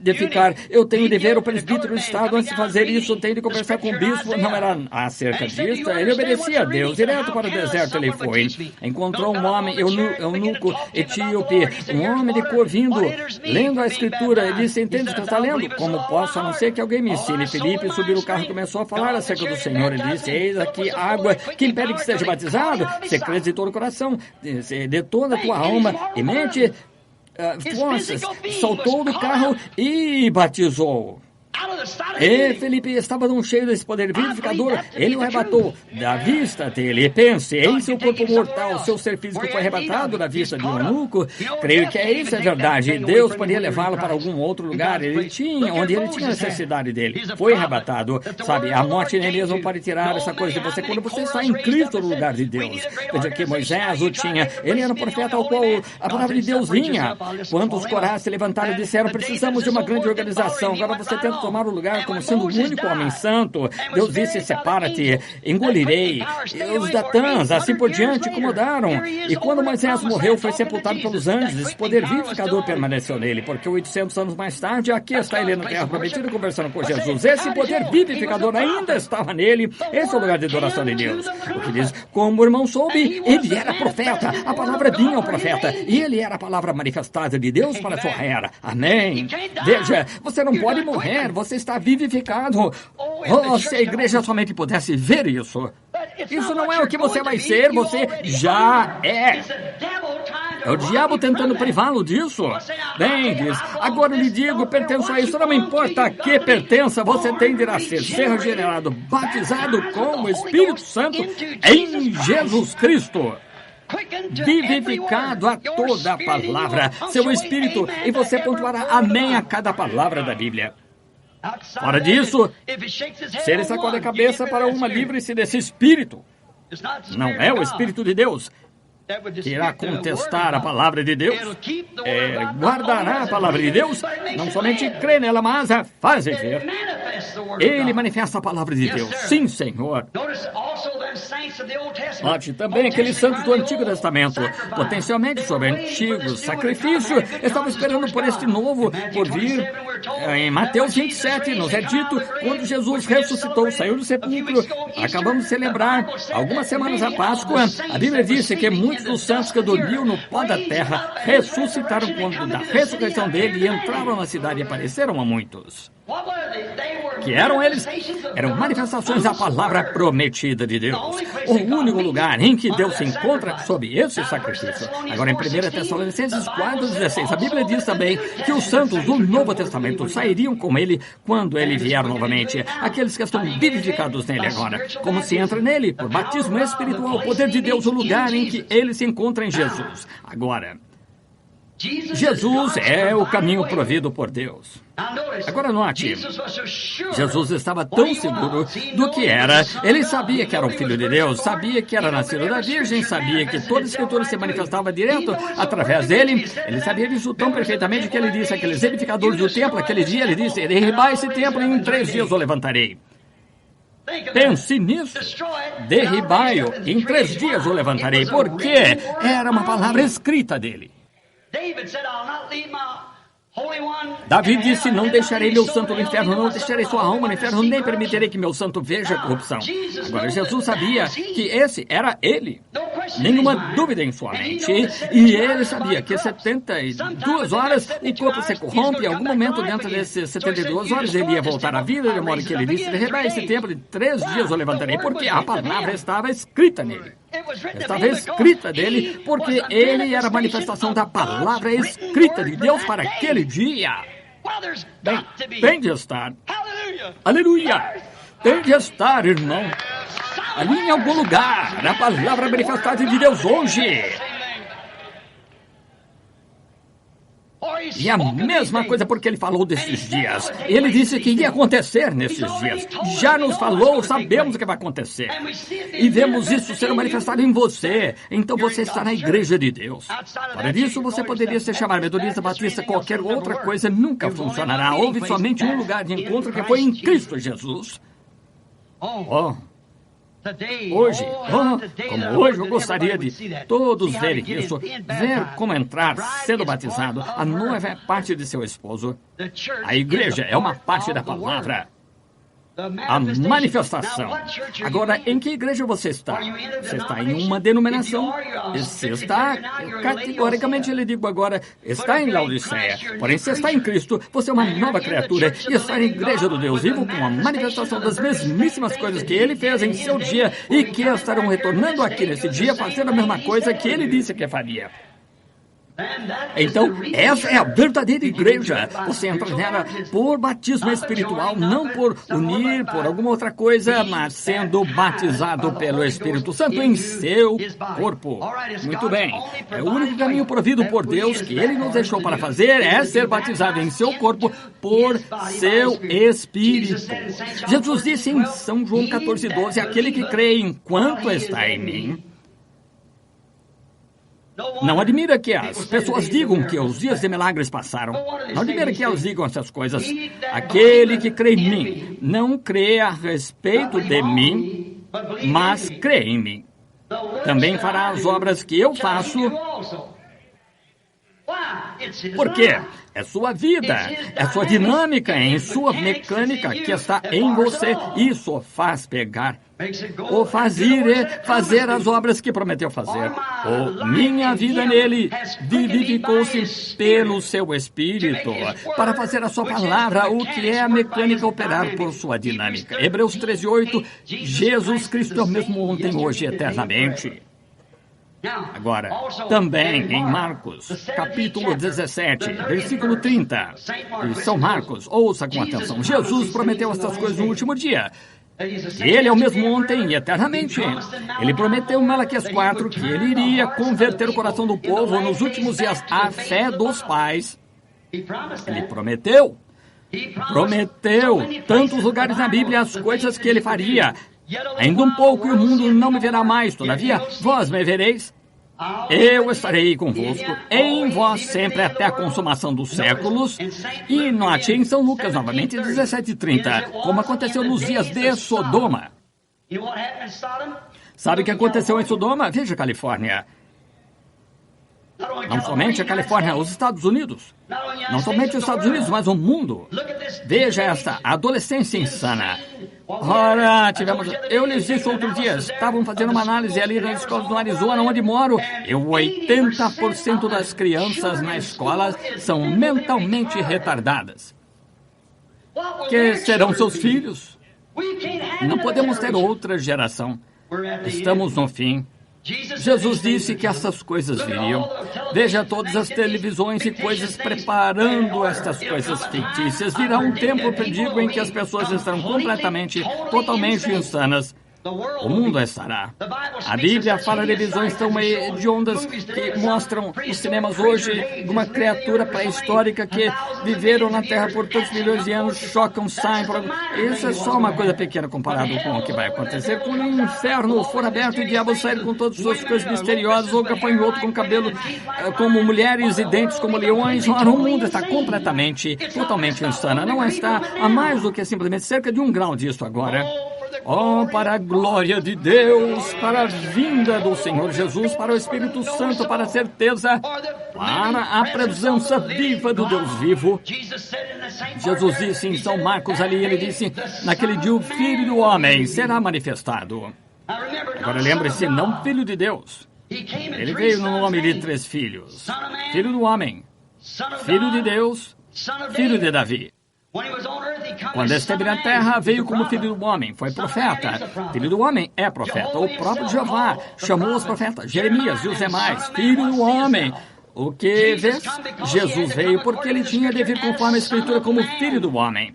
de ficar, eu tenho de ver o presbítero do Estado antes de fazer isso, tenho de conversar com o bispo, não era acerca disso, ele obedecia a Deus, direto para o deserto ele foi. Encontrou um homem, eunuco, etíope, um homem de cor vindo, lendo a escritura, ele disse, entende o que está lendo? Como posso, a não ser que alguém me ensine? Felipe subiu no carro e começou a falar acerca do Senhor, ele disse, eis aqui água, que impede que seja batizado? Se crês de todo o coração, de toda a tua alma e mente, forças, saltou do carro e batizou. E Felipe estava tão cheio desse poder vivificador, ele o arrebatou da vista dele. E pense, em seu corpo mortal, seu ser físico foi arrebatado da vista de um eunuco. Creio que isso é verdade. Deus poderia levá-lo para algum outro lugar onde ele tinha necessidade dele. Foi arrebatado. Sabe, a morte nem mesmo pode tirar essa coisa de você quando você está em Cristo no lugar de Deus. Veja que Moisés o tinha. Ele era um profeta ao qual a palavra de Deus vinha. Quando os corais se levantaram e disseram, precisamos de uma grande organização. Agora você tenta tomar o lugar como sendo o único homem santo. Deus disse, separa-te, engolirei. E os datãs, assim por diante, incomodaram. E quando Moisés morreu, foi sepultado pelos anjos. Esse poder vivificador permaneceu nele, porque 800 anos mais tarde, aqui está ele na terra prometida, conversando com Jesus. Esse poder vivificador ainda estava nele. Esse é o lugar de adoração de Deus. O que diz, como o irmão soube, ele era profeta. A palavra vinha ao profeta. E ele era a palavra manifestada de Deus para a sua era. Amém. Veja, você não pode morrer. Você está vivificado. Se a igreja somente pudesse ver isso. Isso não é o que você vai ser, você já é. É o diabo tentando privá-lo disso. Bem, diz, agora lhe digo, pertenço a isso, não importa a que pertença, você tem de nascer, ser regenerado, batizado com o Espírito Santo em Jesus Cristo. Vivificado a toda a palavra, seu Espírito, e você pontuará amém a cada palavra da Bíblia. Fora disso, se ele sacode a cabeça para uma, livre-se desse espírito. Não é o Espírito de Deus que irá contestar a palavra de Deus, guardará a palavra de Deus, não somente crê nela, mas a faz ver. Ele manifesta a palavra de Deus. Sim, Senhor. Note também aqueles santos do Antigo Testamento, potencialmente sobre antigo sacrifício, estavam esperando por este novo por vir. Em Mateus 27, nos é dito, quando Jesus ressuscitou, saiu do sepulcro, acabamos de celebrar algumas semanas a Páscoa, a Bíblia disse que muitos dos santos que dormiam no pó da terra ressuscitaram quando da ressurreição dele e entraram na cidade e apareceram a muitos. Que eram eles? Eram manifestações da palavra prometida de Deus. O único lugar em que Deus se encontra sob esse sacrifício. Agora, em 1 Tessalonicenses 4,16, a Bíblia diz também que os santos do Novo Testamento sairiam com ele quando ele vier novamente. Aqueles que estão vivificados nele agora. Como se entra nele? Por batismo espiritual, o poder de Deus, o lugar em que ele se encontra em Jesus. Agora, Jesus é o caminho provido por Deus. Agora note, Jesus estava tão seguro do que era, ele sabia que era o Filho de Deus, sabia que era nascido da Virgem, sabia que toda a Escritura se manifestava direto através dele, ele sabia disso tão perfeitamente que ele disse àqueles edificadores do templo, aquele dia ele disse, derribai esse templo e em 3 dias o levantarei. Pense nisso. Derribai-o, em 3 dias o levantarei, porque era uma palavra escrita dele. Davi disse, não deixarei meu santo no inferno, não deixarei sua alma no inferno, nem permitirei que meu santo veja a corrupção. Agora, Jesus sabia que esse era ele. Nenhuma dúvida em sua mente. E ele sabia que 72 horas o corpo se corrompe, e em algum momento dentro desses 72 horas ele ia voltar à vida, de modo que ele disse, derribai esse templo, em 3 dias o levantarei, porque a palavra estava escrita nele. Estava escrita dele, porque ele era a manifestação da palavra escrita de Deus para aquele dia. Tem de estar. Aleluia! Tem de estar, irmão. Ali em algum lugar, a palavra manifestada de Deus hoje. E a mesma coisa porque ele falou desses dias. Ele disse que ia acontecer nesses dias. Já nos falou, sabemos o que vai acontecer. E vemos isso ser manifestado em você. Então você está na igreja de Deus. Fora disso, você poderia se chamar metodista, batista, qualquer outra coisa, nunca funcionará. Houve somente um lugar de encontro que foi em Cristo Jesus. Hoje, como hoje eu gostaria de todos verem isso, ver como entrar sendo batizado. A noiva é parte de seu esposo. A igreja é uma parte da palavra. A manifestação. Agora, em que igreja você está? Você está em uma denominação? Você está, categoricamente lhe digo agora, está em Laodiceia. Porém, se está em Cristo, você é uma nova criatura e está na igreja do Deus vivo com a manifestação das mesmíssimas coisas que ele fez em seu dia e que estarão retornando aqui nesse dia fazendo a mesma coisa que ele disse que faria. Então, essa é a verdadeira igreja. Você entra nela por batismo espiritual, não por unir, por alguma outra coisa, mas sendo batizado pelo Espírito Santo em seu corpo. Muito bem. É o único caminho provido por Deus que Ele nos deixou para fazer é ser batizado em seu corpo por seu Espírito. Jesus disse em São João 14:12, aquele que crê enquanto está em mim. Não admira que as pessoas digam que os dias de milagres passaram. Não admira que elas digam essas coisas. Aquele que crê em mim, não crê a respeito de mim, mas crê em mim. Também fará as obras que eu faço. Por quê? É sua vida, é sua dinâmica, é sua mecânica que está em você. Isso faz pegar, ou fazer as obras que prometeu fazer. Ou minha vida nele vivificou-se pelo seu Espírito, para fazer a sua palavra, o que é a mecânica operar por sua dinâmica. Hebreus 13:8, Jesus Cristo é o mesmo ontem, hoje e eternamente. Agora, também em Marcos, capítulo 17, versículo 30, de São Marcos, ouça com atenção. Jesus prometeu estas coisas no último dia. Ele é o mesmo ontem e eternamente. Ele prometeu em Malaquias 4 que ele iria converter o coração do povo nos últimos dias à fé dos pais. Ele prometeu tantos lugares na Bíblia as coisas que ele faria. Ainda um pouco e o mundo não me verá mais, todavia vós me vereis. Eu estarei convosco, em vós sempre até a consumação dos séculos. E note em São Lucas novamente 17:30, como aconteceu nos dias de Sodoma. Sabe o que aconteceu em Sodoma? Veja a Califórnia. Não somente a Califórnia, os Estados Unidos. Não somente os Estados Unidos, mas o mundo. Veja esta adolescência insana. Ora, eu lhes disse outro dia, estavam fazendo uma análise ali nas escolas do Arizona, onde moro, e 80% das crianças na escola são mentalmente retardadas. Que serão seus filhos? Não podemos ter outra geração. Estamos no fim. Jesus disse que essas coisas viriam. Veja todas as televisões e coisas preparando estas coisas fictícias. Virá um tempo, digo, em que as pessoas estarão totalmente insanas. O mundo estará. A Bíblia fala de visões tão hediondas que mostram nos cinemas hoje de uma criatura pré-histórica que viveram na Terra por tantos milhões de anos, chocam, saem. Isso é só uma coisa pequena comparado com o que vai acontecer quando o inferno for aberto e o diabo sair com todas as suas coisas misteriosas, ou gafanhoto com cabelo como mulheres e dentes como leões. Ora, o mundo está totalmente insano. Não está a mais do que simplesmente cerca de 1 grau disso agora. Oh, para a glória de Deus, para a vinda do Senhor Jesus, para o Espírito Santo, para a certeza, para a presença viva do Deus vivo. Jesus disse em São Marcos ali, ele disse, naquele dia o Filho do Homem será manifestado. Agora lembre-se, não Filho de Deus. Ele veio no nome de 3 filhos. Filho do Homem, Filho de Deus, Filho de Davi. Quando esteve na terra, veio como filho do homem, foi profeta. Filho do homem é profeta. O próprio Jeová chamou os profetas, Jeremias e os demais, filho do homem. O que vês? Jesus veio porque ele tinha de vir conforme a Escritura como filho do homem.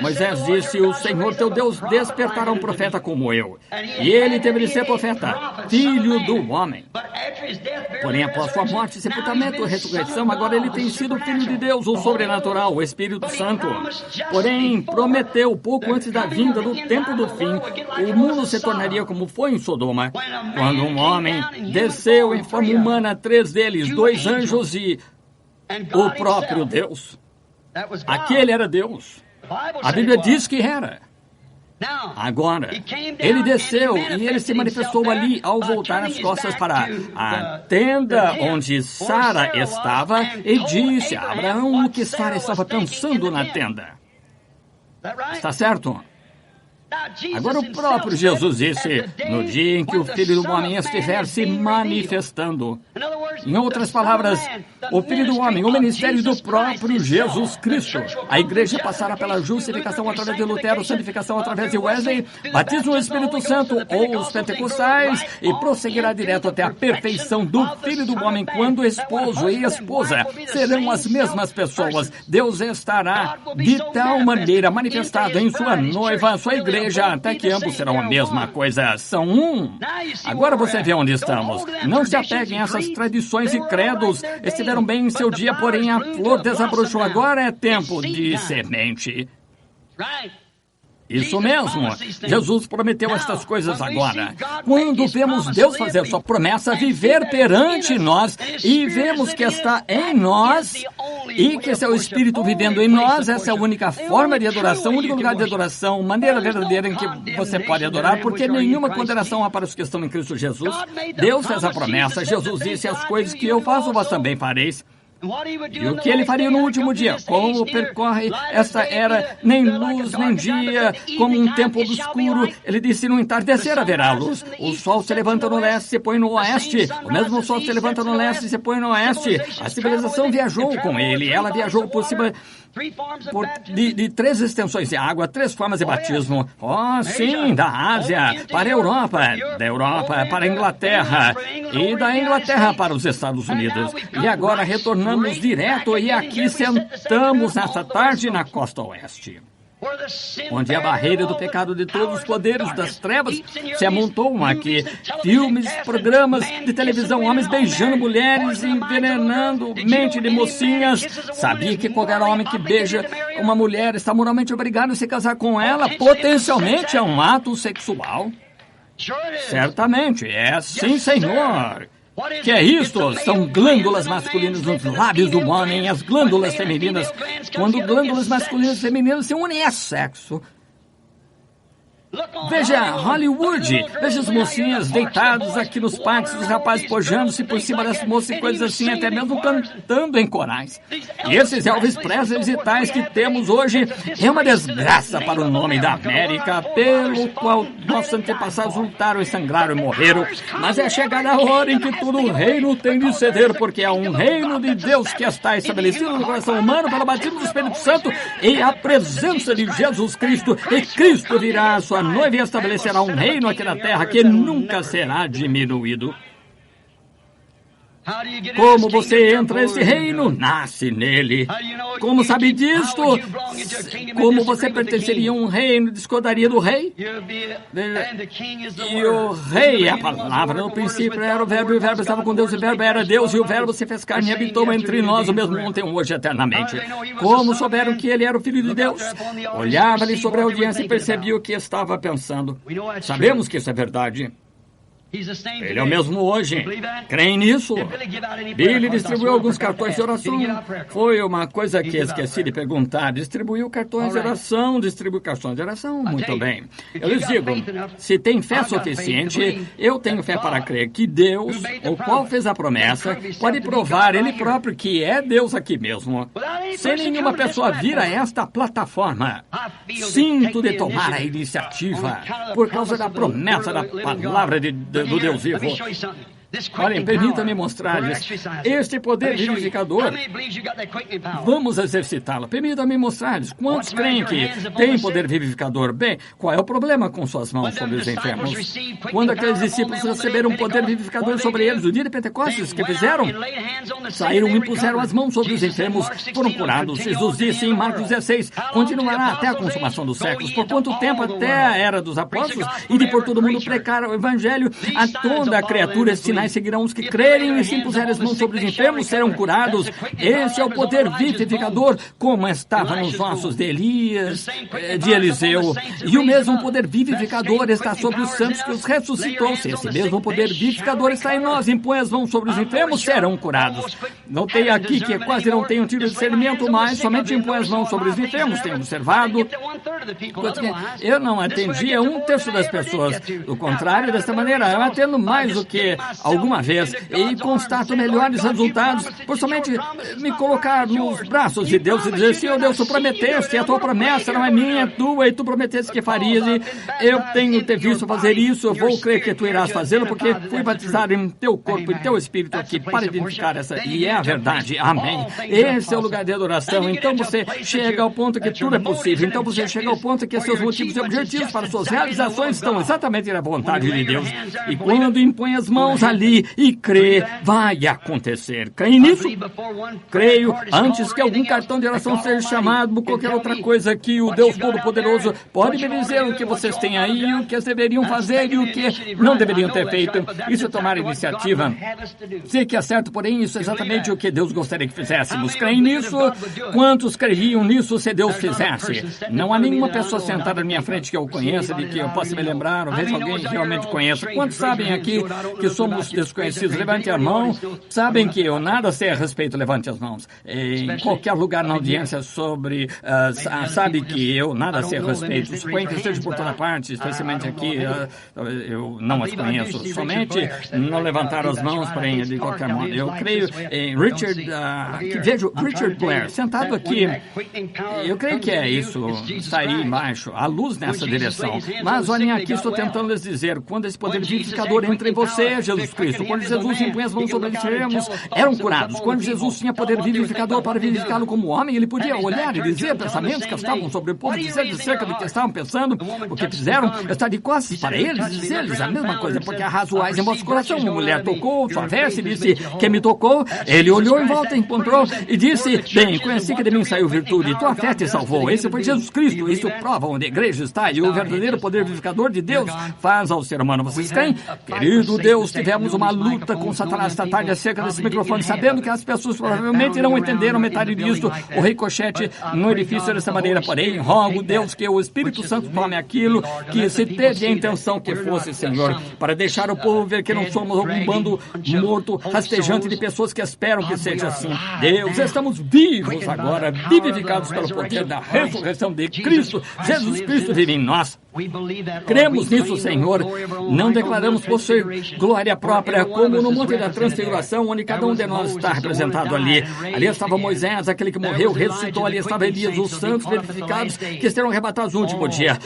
Moisés disse, o Senhor teu Deus despertará um profeta como eu. E ele teve de ser profeta, filho do homem. Porém, após sua morte, sepultamento e ressurreição, agora ele tem sido Filho de Deus, o sobrenatural, o Espírito Santo. Porém, prometeu, pouco antes da vinda do tempo do fim, o mundo se tornaria como foi em Sodoma, quando um homem desceu em forma humana, 3 deles, 2 anjos e o próprio Deus. Aquele era Deus. A Bíblia diz que era. Agora, ele desceu e ele se manifestou ali ao voltar as costas para a tenda onde Sara estava e disse a Abraão o que Sara estava pensando na tenda. Está certo? Agora o próprio Jesus disse, no dia em que o Filho do Homem estiver se manifestando. Em outras palavras, o Filho do Homem, o ministério do próprio Jesus Cristo. A igreja passará pela justificação através de Lutero, santificação através de Wesley, batismo no Espírito Santo ou os pentecostais e prosseguirá direto até a perfeição do Filho do Homem, quando o esposo e esposa serão as mesmas pessoas. Deus estará de tal maneira manifestado em sua noiva, sua igreja, até que ambos serão a mesma coisa, são um. Agora você vê onde estamos. Não se apeguem a essas tradições e credos. Estiveram bem em seu dia, porém a flor desabrochou. Agora é tempo de semente. Isso mesmo. Jesus prometeu estas coisas agora. Quando vemos Deus fazer sua promessa, viver perante nós, e vemos que está em nós, e que esse é o Espírito vivendo em nós, essa é a única forma de adoração, o único lugar de adoração, maneira verdadeira em que você pode adorar, porque nenhuma condenação há para os que estão em Cristo Jesus. Deus fez a promessa, Jesus disse, as coisas que eu faço, vós também fareis. E o que ele faria no último dia? Como percorre esta era, nem luz, nem dia, como um tempo obscuro. Ele disse, no entardecer haverá luz. O sol se levanta no leste e se põe no oeste. O mesmo sol se levanta no leste e se põe no oeste. A civilização viajou com ele. Ela viajou por cima de 3 extensões de água, 3 formas de batismo. Oh, sim, da Ásia para a Europa, da Europa para a Inglaterra e da Inglaterra para os Estados Unidos. E agora retornamos direto e aqui sentamos nesta tarde na costa oeste, onde a barreira do pecado de todos os poderes das trevas se amontoam aqui. Filmes, programas de televisão, homens beijando mulheres, envenenando mente de mocinhas. Sabia que qualquer homem que beija uma mulher está moralmente obrigado a se casar com ela? Potencialmente é um ato sexual. Certamente, é sim, Senhor. Que é isto? São glândulas masculinas nos lábios do homem e as glândulas femininas. Quando glândulas masculinas e femininas se unem, é sexo. Veja Hollywood, veja as mocinhas deitadas aqui nos parques, os rapazes pojando-se por cima das moças e coisas assim, até mesmo cantando em corais. E esses Elvis Presley e tais que temos hoje é uma desgraça para o nome da América, pelo qual nossos antepassados lutaram e sangraram e morreram. Mas é chegada a hora em que todo o reino tem de ceder, porque é um reino de Deus que está estabelecido no coração humano pelo batismo do Espírito Santo e a presença de Jesus Cristo. E Cristo virá a sua noiva e estabelecerá um reino aqui na terra que nunca será diminuído. Como você entra nesse reino, nasce nele. Como sabe disto? Como você pertenceria a um reino, discordaria do rei? E o rei, a palavra no princípio era o verbo, e o verbo estava com Deus, e o verbo era Deus, e o verbo se fez carne e habitou entre nós, o mesmo ontem, hoje, eternamente. Como souberam que ele era o Filho de Deus? Olhava-lhe sobre a audiência e percebia o que estava pensando. Sabemos que isso é verdade. Ele é o mesmo hoje. Creem nisso? Billy distribuiu alguns cartões de oração. Foi uma coisa que esqueci de perguntar. Distribuiu cartões de oração. Muito bem. Eu lhes digo, se tem fé suficiente, eu tenho fé para crer que Deus, o qual fez a promessa, pode provar Ele próprio que é Deus aqui mesmo. Sem nenhuma pessoa vir a esta plataforma, sinto de tomar a iniciativa por causa da promessa da palavra do Deus vivo. Olhem, permita-me mostrar-lhes este poder vivificador. Vamos exercitá-lo. Permita-me mostrar-lhes quantos creem que tem poder vivificador. Bem, qual é o problema com suas mãos sobre os enfermos? Quando aqueles discípulos receberam poder vivificador sobre eles, o dia de Pentecostes, que fizeram? Saíram e puseram as mãos sobre os enfermos, foram curados. Jesus disse em Marcos 16, continuará até a consumação dos séculos. Por quanto tempo? Até a era dos apóstolos, e de por todo mundo pregar o evangelho a toda a criatura, sinais sinais seguirão os que crerem, e se impuserem as mãos sobre os enfermos, serão curados. Esse é o poder vivificador, como estava nos ossos de Elias, de Eliseu. E o mesmo poder vivificador está sobre os santos que os ressuscitou. Se esse mesmo poder vivificador está em nós, impõe as mãos sobre os enfermos, serão curados. Notei aqui que quase não tenho tido discernimento, mas somente impõe as mãos sobre os enfermos. Tenho observado. Eu não atendia 1/3 das pessoas. Do contrário, desta maneira, eu atendo mais do que alguma vez e constato melhores resultados por somente me colocar nos braços de Deus e dizer: Senhor Deus, tu prometeste, a tua promessa não é minha, é tua, e tu prometeste que farias, e eu tenho te visto fazer isso, eu vou crer que tu irás fazê-lo, porque fui batizado em teu corpo e teu espírito aqui para identificar essa, e é a verdade, amém. Esse é o lugar de adoração. Então você chega ao ponto que tudo é possível, então você chega ao ponto que seus motivos e objetivos para suas realizações estão exatamente na vontade de Deus, e quando impõe as mãos ali e crê, vai acontecer. Creem nisso? Creio, antes que algum cartão de oração seja chamado por qualquer outra coisa, que o Deus Todo-Poderoso pode me dizer o que vocês têm aí, o que eles deveriam fazer e o que não deveriam ter feito. Isso é tomar iniciativa. Sei que é certo, porém isso é exatamente o que Deus gostaria que fizéssemos. Creem nisso? Quantos creriam nisso se Deus fizesse? Não há nenhuma pessoa sentada na minha frente que eu conheça, de que eu possa me lembrar, ou veja alguém que realmente conheça. Quantos sabem aqui que somos desconhecidos? Levante a mão. Sabem que eu nada sei a respeito, levante as mãos. Em qualquer lugar na audiência sobre, sabe que eu nada sei a respeito. Suponho que esteja por toda parte, especialmente aqui, eu não as conheço. Somente não levantaram as mãos, porém, de qualquer modo. Eu creio em Richard, vejo Richard Blair sentado aqui. Eu creio que é isso, está aí embaixo, a luz nessa direção. Mas olhem aqui, estou tentando lhes dizer, quando esse poder vivificador entra em você, Jesus Cristo, quando Jesus impõe as mãos sobre os enfermos, eram curados. Quando Jesus tinha poder vivificador para vivificá-lo como homem, ele podia olhar e dizer pensamentos que estavam sobre o povo, dizer cerca do que estavam pensando, o que fizeram, estar de costas para eles, dizer-lhes a mesma coisa, porque arrazoais em vosso coração. Uma mulher tocou sua veste e disse: quem me tocou? Ele olhou em volta, encontrou e disse: bem, conheci que de mim saiu virtude, tua fé te salvou. Esse foi Jesus Cristo. Isso prova onde a igreja está, e o verdadeiro poder vivificador de Deus faz ao ser humano. Vocês creem? Querido Deus, tivemos uma luta com Satanás esta tarde acerca desse microfone, sabendo que as pessoas provavelmente não entenderam metade disso, o ricochete no edifício dessa maneira. Porém, rogo, Deus, que o Espírito Santo tome aquilo que se teve a intenção que fosse, Senhor, para deixar o povo ver que não somos algum bando morto, rastejante de pessoas que esperam que seja assim. Deus, estamos vivos agora, vivificados pelo poder da ressurreição de Cristo. Jesus Cristo vive em nós. Cremos nisso, Senhor. Não declaramos possuir glória própria, como no Monte da Transfiguração, onde cada um de nós está representado ali. Ali estava Moisés, aquele que morreu, ressuscitou. Ali estava Elias, os santos verificados que serão arrebatados no último dia.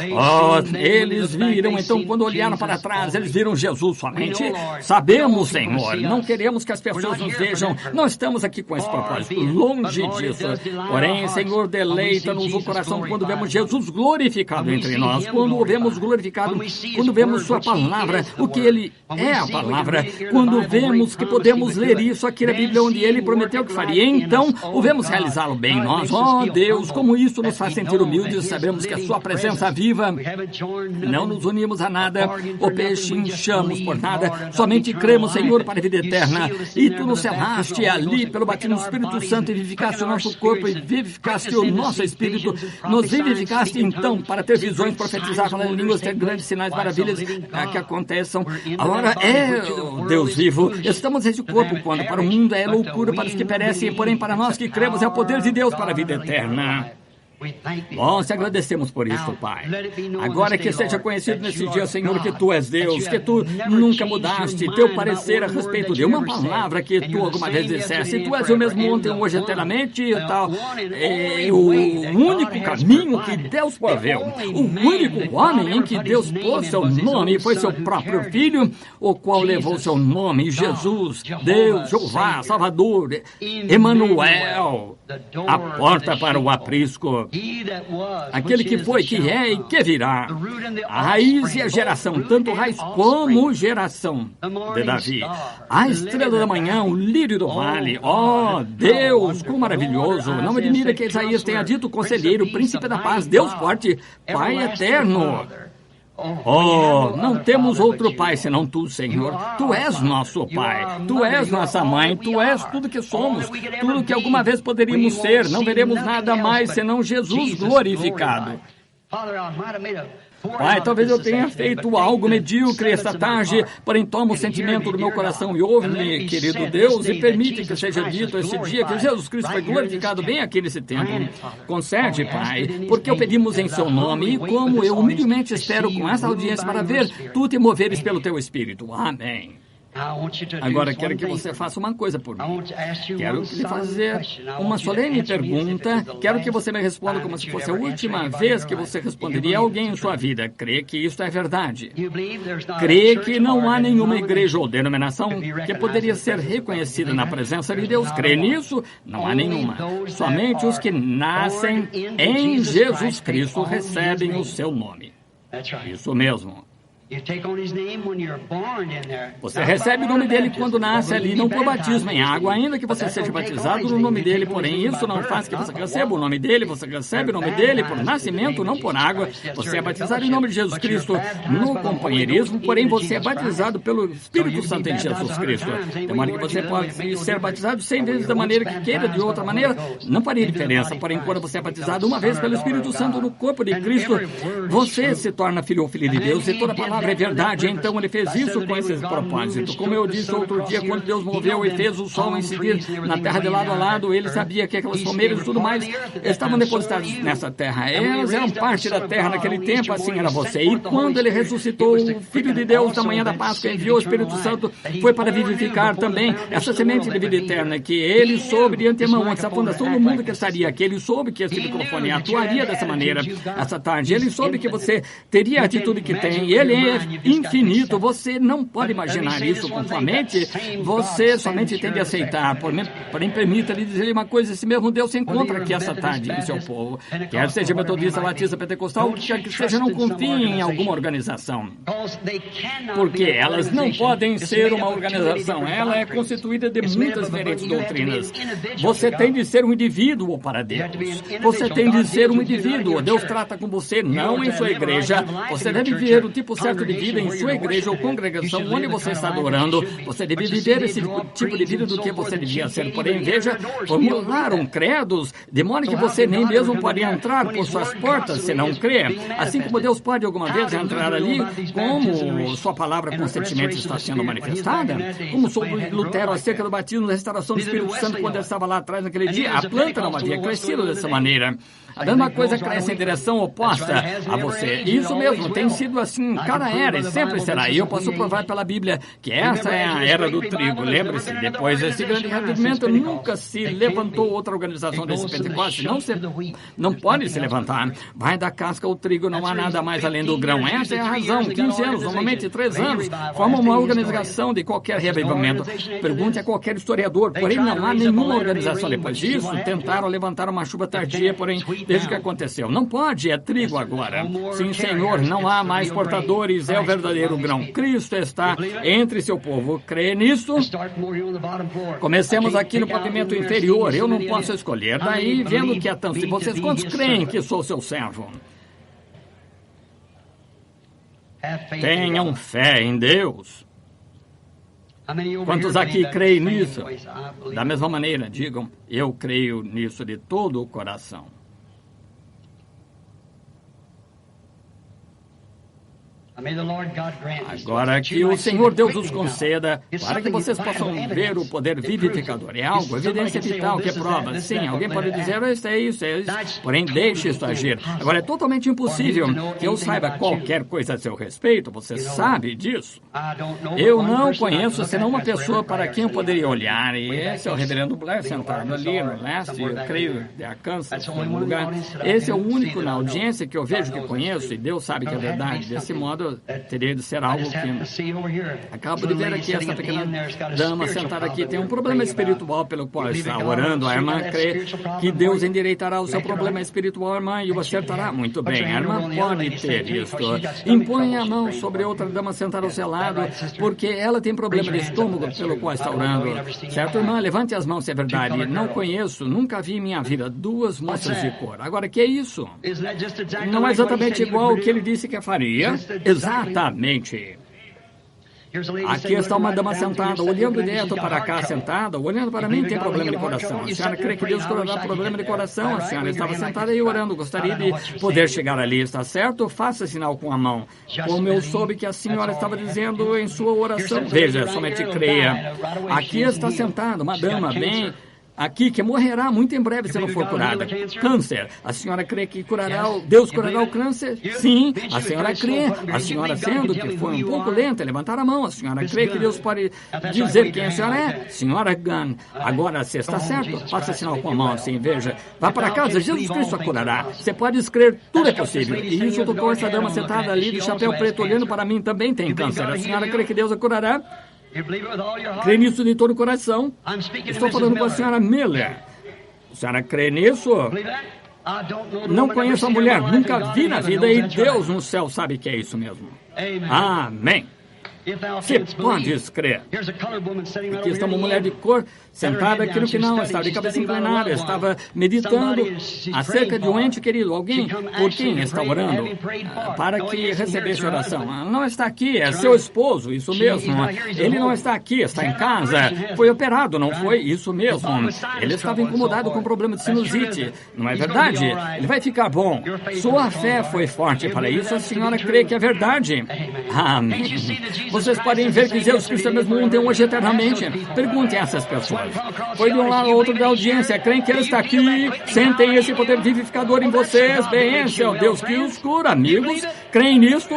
Eles viram, então, quando olharam para trás, eles viram Jesus somente. Sabemos, Senhor, não queremos que as pessoas nos vejam. Não estamos aqui com esse propósito, longe disso. Porém, Senhor, deleita-nos o coração quando vemos Jesus glorificado entre nós, quando o vemos glorificado, quando vemos sua palavra, o que ele é a palavra, quando vemos que podemos ler isso aqui na Bíblia, onde ele prometeu que faria, então o vemos realizá-lo bem em nós. Deus, como isso nos faz sentir humildes, sabemos que a sua presença viva, não nos unimos a nada, o pechinchamos por nada, somente cremos, Senhor, para a vida eterna, e tu nos selaste ali pelo batismo do Espírito Santo, e vivificaste o nosso corpo, e vivificaste o nosso espírito, nos vivificaste então para ter visões, profetizar, falar em línguas, ter grandes sinais, maravilhas que aconteçam. Agora o Deus vivo. Estamos nesse corpo quando para o mundo é loucura para os que perecem, porém para nós que cremos é o poder de Deus para a vida eterna. Nós te agradecemos por isso, Pai. Agora que seja conhecido nesse dia, Senhor, que Tu és Deus, que Tu nunca mudaste teu parecer a respeito de uma palavra que Tu alguma vez disseste. Tu és o mesmo ontem, hoje, eternamente e tal. É o único caminho que Deus proveu. O único homem em que Deus pôs seu nome foi seu próprio Filho, o qual levou seu nome, Jesus, Deus, Jeová, Salvador, Emanuel, a porta para o aprisco. Aquele que foi, que é e que virá. A raiz e a geração, tanto raiz como geração de Davi. A estrela da manhã, o lírio do vale. Deus, quão maravilhoso. Não me admira que Isaías tenha dito conselheiro, príncipe da paz, Deus forte, Pai eterno. Oh, não temos outro Pai senão Tu, Senhor. Tu és nosso Pai, Tu és nossa mãe, Tu és tudo que somos, tudo que alguma vez poderíamos ser. Não veremos nada mais senão Jesus glorificado. Pai, talvez eu tenha feito algo medíocre esta tarde, porém toma o sentimento do meu coração e ouve-me, querido Deus, e permite que seja dito esse dia que Jesus Cristo foi glorificado bem aqui nesse templo. Concede, Pai, porque o pedimos em seu nome e como eu humildemente espero com essa audiência para ver Tu te moveres pelo Teu Espírito. Amém. Agora, quero que você faça uma coisa por mim. Quero lhe fazer uma solene pergunta. Quero que você me responda como se fosse a última vez que você responderia a alguém em sua vida. Crê que isso é verdade? Crê que não há nenhuma igreja ou denominação que poderia ser reconhecida na presença de Deus? Crê nisso? Não há nenhuma. Somente os que nascem em Jesus Cristo recebem o seu nome. Isso mesmo. Você recebe o nome dele quando nasce ali, não por batismo em água, ainda que você seja batizado no nome dele, porém isso não faz que você receba o nome dele, você recebe o nome dele por nascimento, não por água. Você é batizado em nome de Jesus Cristo no companheirismo, porém você é batizado pelo Espírito Santo em Jesus Cristo. De modo que você pode ser batizado 100 vezes da maneira que queira, de outra maneira, não faria diferença. Porém, quando você é batizado uma vez pelo Espírito Santo no corpo de Cristo, você se torna filho ou filha de Deus, e toda palavra é verdade. Então ele fez isso com esse propósito. Como eu disse outro dia, quando Deus moveu e fez o sol incidir na terra de lado a lado, ele sabia que aquelas palmeiras e tudo mais estavam depositadas nessa terra. Elas eram parte da terra naquele tempo, assim era você. E quando ele ressuscitou o Filho de Deus na manhã da Páscoa, enviou o Espírito Santo, foi para vivificar também essa semente de vida eterna que ele soube de antemão, antes da fundação do mundo, que estaria aqui. Ele soube que esse microfone atuaria dessa maneira essa tarde. Ele soube que você teria a atitude que tem. Ele é infinito, você não pode imaginar isso com sua mente, você somente tem de aceitar. Porém, permita-lhe dizer uma coisa: esse mesmo Deus se encontra aqui essa tarde em seu povo. Quer seja metodista, batista, pentecostal, quer que seja, não confie em alguma organização, porque elas não podem ser uma organização. Ela é constituída de muitas diferentes doutrinas. Você tem de ser um indivíduo para Deus. Você tem de ser um indivíduo. Deus trata com você não em sua igreja. Você deve viver o tipo certo de vida em sua igreja ou congregação onde você está adorando. Você deve viver esse tipo de vida do que você devia ser. Porém, veja, formularam credos de modo que você nem mesmo pode entrar por suas portas se não crê. Assim como Deus pode alguma vez entrar ali, como sua palavra constantemente está sendo manifestada, como sobre Lutero acerca do batismo da restauração do Espírito Santo quando ele estava lá atrás naquele dia, a planta não havia crescido dessa maneira. A mesma coisa cresce em direção oposta a você. Isso mesmo, tem sido assim em cada era e sempre será. E eu posso provar pela Bíblia que essa é a era do trigo. Lembre-se, depois desse grande arrependimento, nunca se levantou outra organização desse Pentecostes. Não pode se levantar. Vai da casca ao trigo, não há nada mais além do grão. Essa é a razão. 15 anos, normalmente 3 anos, formam uma organização de qualquer reavivamento. Pergunte a qualquer historiador. Porém, não há nenhuma organização depois disso. Tentaram levantar uma chuva tardia, porém, desde que aconteceu. Não pode, é trigo agora. Sim, Senhor, não há mais portadores, é o verdadeiro grão. Cristo está entre seu povo. Crê nisso? Comecemos aqui no pavimento inferior. Eu não posso escolher. Daí, vendo que é tanto. Se vocês quantos creem que sou seu servo? Tenham fé em Deus. Quantos aqui creem nisso? Da mesma maneira, digam, eu creio nisso de todo o coração. Agora que o Senhor Deus os conceda, para que vocês possam ver o poder vivificador. É algo, evidência vital que é prova. Sim, alguém pode dizer, isso é isso. Porém, deixe isso agir. Agora, é totalmente impossível que eu saiba qualquer coisa a seu respeito. Você sabe disso. Eu não conheço senão uma pessoa para quem eu poderia olhar. E esse é o reverendo Blair, sentado ali no leste, eu creio, de Arkansas, no lugar. Esse é o único na audiência que eu vejo que conheço, e Deus sabe que é verdade. Desse modo, certo? Teria de ser algo que... Acabo de ver aqui essa pequena dama sentada aqui. Tem um problema espiritual pelo qual está orando. A irmã crê que Deus endireitará o seu problema espiritual, irmã, e o acertará. Muito bem, a irmã pode ter isso. Impõe a mão sobre outra dama sentada ao seu lado, porque ela tem problema de estômago pelo qual está orando. Certo, irmã? Levante as mãos se é verdade. Não conheço, nunca vi em minha vida 2 moças de cor. Agora, que é isso? Não é exatamente igual ao que ele disse que faria? Exatamente. Aqui está uma dama sentada, olhando direto para cá, sentada, olhando para mim, tem problema de coração. A senhora crê que Deus curará problema de coração? A senhora estava sentada e orando, gostaria de poder chegar ali, está certo? Faça sinal com a mão. Como eu soube que a senhora estava dizendo em sua oração, veja, somente creia. Aqui está sentada uma dama bem... aqui, que morrerá muito em breve se não for curada. Câncer. A senhora crê que Deus curará o câncer? Sim, a senhora crê. A senhora, sendo que foi um pouco lenta, levantar a mão. A senhora crê que Deus pode dizer quem a senhora é? Senhora Gunn. Agora, se está certo, faça sinal com a mão assim, veja. Vá para casa, Jesus Cristo a curará. Você pode escrever, tudo é possível. E isso tocou essa dama sentada ali de chapéu preto olhando para mim, também tem câncer. A senhora crê que Deus a curará? Crê nisso de todo o coração? Estou falando com a senhora Miller. A senhora crê nisso? Não conheço a mulher, nunca vi na vida, e Deus no céu sabe que é isso mesmo. Amém. Você pode crer. Aqui está uma mulher de cor sentada aqui no final, estava de cabeça inclinada, estava meditando acerca de um ente querido, alguém por quem está orando para que recebesse oração. Não está aqui, é seu esposo, isso mesmo. Ele não está aqui, está em casa. Foi operado, não foi? Isso mesmo. Ele estava incomodado com problema de sinusite. Não é verdade? Ele vai ficar bom. Sua fé foi forte para isso, a senhora crê que é verdade. Amém. Vocês podem ver que Jesus Cristo é mesmo ontem, hoje e eternamente. Perguntem a essas pessoas. Foi de um lado ao outro da audiência. Creem que Ele está aqui? Sentem esse poder vivificador em vocês? Bem, esse é o Deus que os cura, amigos. Creem nisto?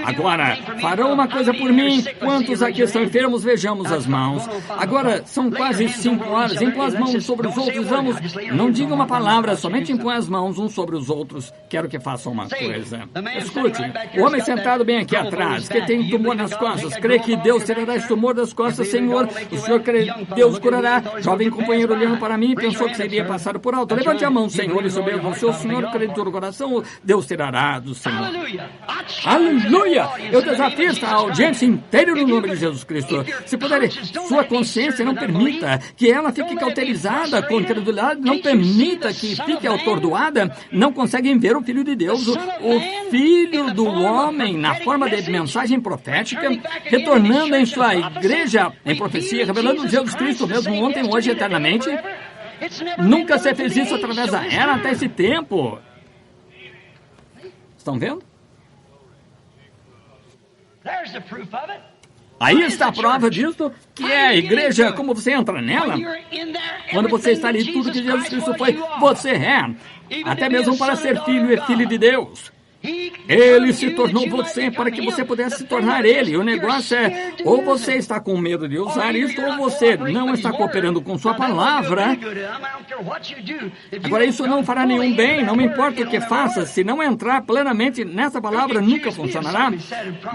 Agora, farão uma coisa por mim. Quantos aqui estão enfermos? Vejamos as mãos. Agora, são quase 5 horas. Impõe as mãos sobre os outros. Vamos. Não diga uma palavra, somente impõe as mãos uns sobre os outros. Quero que façam uma coisa. Escute, o homem sentado bem aqui atrás, que tem tumor nas costas, crê que Deus tirará esse tumor das costas, Senhor. O Senhor crê que Deus curará. Jovem companheiro olhando para mim, pensou que seria passado por alto. Levante a mão, Senhor, e sobre você, o Senhor crê de todo o coração, Deus tirará do Senhor. Aleluia! Eu desafio esta audiência inteira no nome de Jesus Cristo. Se puder, sua consciência não permita que ela fique cauterizada com incredulidade, não permita que fique atordoada. Não conseguem ver o Filho de Deus, o Filho do homem, na forma de mensagem profética, retornando em sua igreja em profecia, revelando Jesus Cristo mesmo ontem, hoje e eternamente. Nunca se fez isso através da era até esse tempo. Estão vendo? Aí está a prova disso, que é a igreja, como você entra nela. Quando você está ali, tudo que Jesus Cristo foi, você é. Até mesmo para ser filho e filha de Deus. Ele se tornou você para que você pudesse se tornar Ele. O negócio é, ou você está com medo de usar isso, ou você não está cooperando com sua palavra. Agora, isso não fará nenhum bem, não importa o que faça. Se não entrar plenamente nessa palavra, nunca funcionará.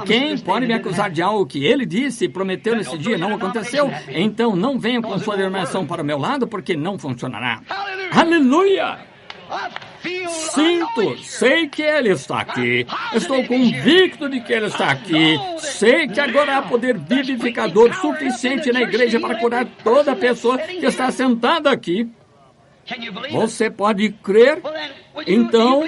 Quem pode me acusar de algo que Ele disse e prometeu nesse dia não aconteceu? Então não venha com sua denominação para o meu lado, porque não funcionará. Aleluia! Sinto, sei que Ele está aqui. Estou convicto de que Ele está aqui. Sei que agora há poder vivificador suficiente na igreja para curar toda pessoa que está sentada aqui. Você pode crer? Então,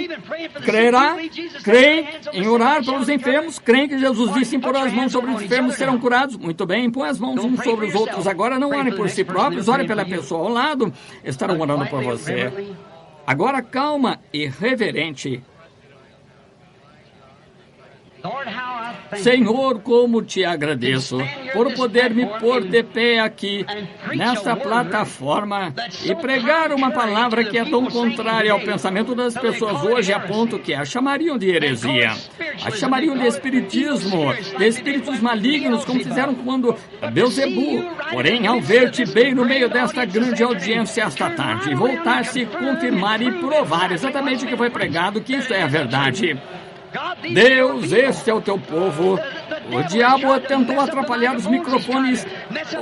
crerá? Creem em orar pelos enfermos? Creem que Jesus disse impor as mãos sobre os enfermos serão curados? Muito bem, impõe as mãos uns sobre os outros. Agora não orem por si próprios, orem pela pessoa ao lado. Estarão orando por você. Agora, calma e reverente. Senhor, como te agradeço por poder me pôr de pé aqui, nesta plataforma, e pregar uma palavra que é tão contrária ao pensamento das pessoas hoje, a ponto que a chamariam de heresia, a chamariam de espiritismo, de espíritos malignos, como fizeram quando Beelzebul. Porém, ao ver-te bem no meio desta grande audiência esta tarde, voltar-se, confirmar e provar exatamente o que foi pregado, que isso é a verdade. Deus, este é o teu povo. O diabo tentou atrapalhar os microfones,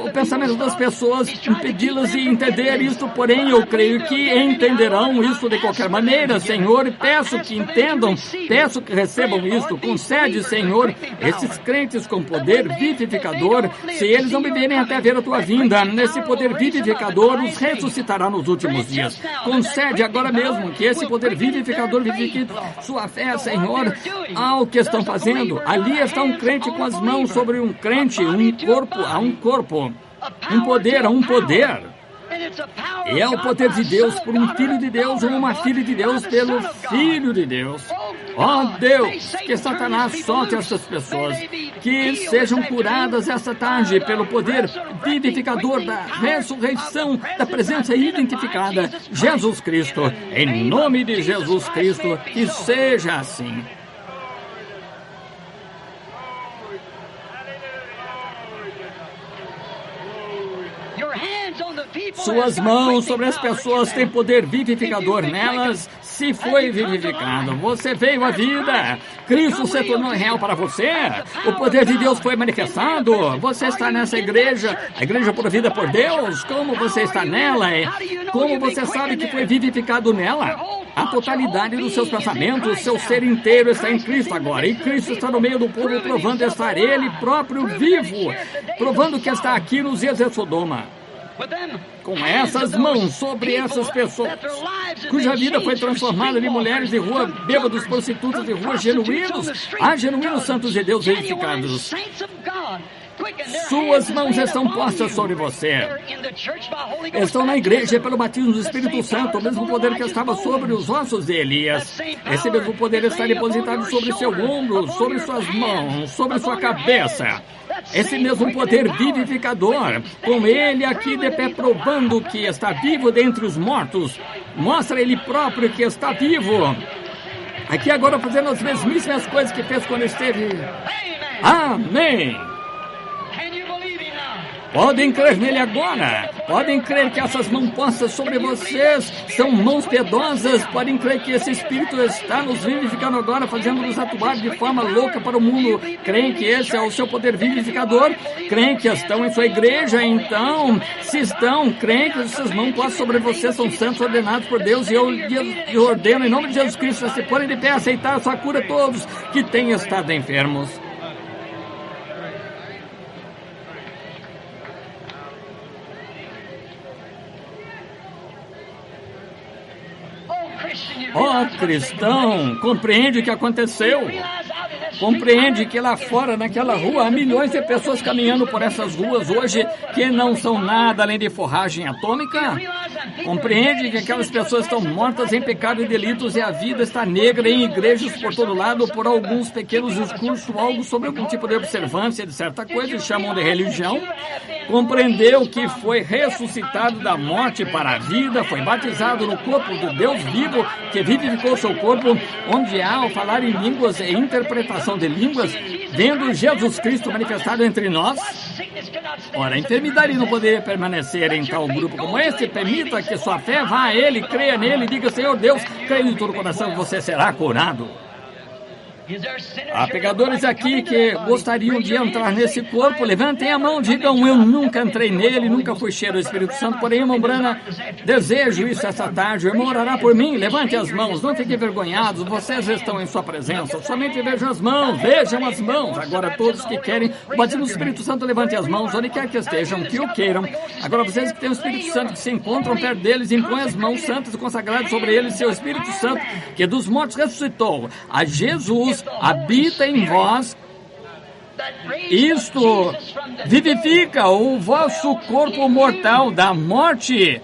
o pensamento das pessoas, impedi-las de entender isto, porém eu creio que entenderão isso de qualquer maneira, Senhor, e peço que entendam, peço que recebam isto. Concede, Senhor, esses crentes com poder vivificador, se eles não viverem até ver a tua vinda, nesse poder vivificador os ressuscitará nos últimos dias. Concede agora mesmo que esse poder vivificador vivifique sua fé, Senhor, ao que estão fazendo. Ali está um crente com as mãos sobre um crente, um corpo a um corpo, um poder a um poder. E é o poder de Deus por um filho de Deus ou uma filha de Deus pelo filho de Deus. Ó Deus, que Satanás solte essas pessoas, que sejam curadas esta tarde pelo poder vivificador da ressurreição, da presença identificada, Jesus Cristo. Em nome de Jesus Cristo, que seja assim. Suas mãos sobre as pessoas têm poder vivificador nelas. Se foi vivificado, você veio à vida. Cristo se tornou real para você. O poder de Deus foi manifestado. Você está nessa igreja, a igreja provida por Deus. Como você está nela? Como você sabe que foi vivificado nela? A totalidade dos seus pensamentos, seu ser inteiro está em Cristo agora. E Cristo está no meio do povo, provando estar Ele próprio vivo, provando que está aqui nos dias de Sodoma. Com essas mãos sobre essas pessoas, cuja vida foi transformada de mulheres de rua, bêbados, prostitutas de rua, genuínos, há genuínos santos de Deus verificados. Suas mãos estão postas sobre você. Estão na igreja pelo batismo do Espírito Santo, o mesmo poder que estava sobre os ossos de Elias. Esse mesmo poder está depositado sobre seu ombro, sobre suas mãos, sobre sua cabeça. Esse mesmo poder vivificador, com ele aqui de pé provando que está vivo dentre os mortos, mostra ele próprio que está vivo. Aqui agora fazendo as mesmíssimas coisas que fez quando esteve. Amém! Podem crer nele agora. Podem crer que essas mãos postas sobre vocês são mãos piedosas. Podem crer que esse Espírito está nos vivificando agora, fazendo-nos atuar de forma louca para o mundo. Creem que esse é o seu poder vivificador? Creem que estão em sua igreja? Então, se estão, creem que essas mãos postas sobre vocês são santos, ordenados por Deus. E eu ordeno, em nome de Jesus Cristo, a se porem de pé, aceitar a sua cura a todos que têm estado enfermos. Ó cristão, compreende o que aconteceu? Compreende que lá fora, naquela rua, há milhões de pessoas caminhando por essas ruas hoje que não são nada além de forragem atômica? Compreende que aquelas pessoas estão mortas em pecado e delitos e a vida está negra em igrejas por todo lado por alguns pequenos discursos, algo sobre algum tipo de observância de certa coisa e chamam de religião? Compreendeu que foi ressuscitado da morte para a vida, foi batizado no corpo do Deus vivo que vivificou seu corpo, onde há ao falar em línguas e interpretação de línguas, vendo Jesus Cristo manifestado entre nós? Ora, a enfermidade não poderia permanecer em tal grupo como este. Permita que sua fé vá a Ele, creia nele, diga: Senhor Deus, creio de todo o coração que você será curado. Há pecadores aqui que gostariam de entrar nesse corpo. Levantem a mão, digam: eu nunca entrei nele, nunca fui cheio do Espírito Santo, porém, irmão Brana, desejo isso essa tarde. O irmão orará por mim. Levante as mãos, não fiquem envergonhados, vocês estão em sua presença. Somente vejam as mãos. Agora, todos que querem o batismo do Espírito Santo, levantem as mãos, onde quer que estejam, que o queiram. Agora, vocês que têm o Espírito Santo, que se encontram perto deles, impõem as mãos santas e consagradas sobre eles, seu Espírito Santo, que dos mortos ressuscitou. A Jesus habita em vós. Isto vivifica o vosso corpo mortal da morte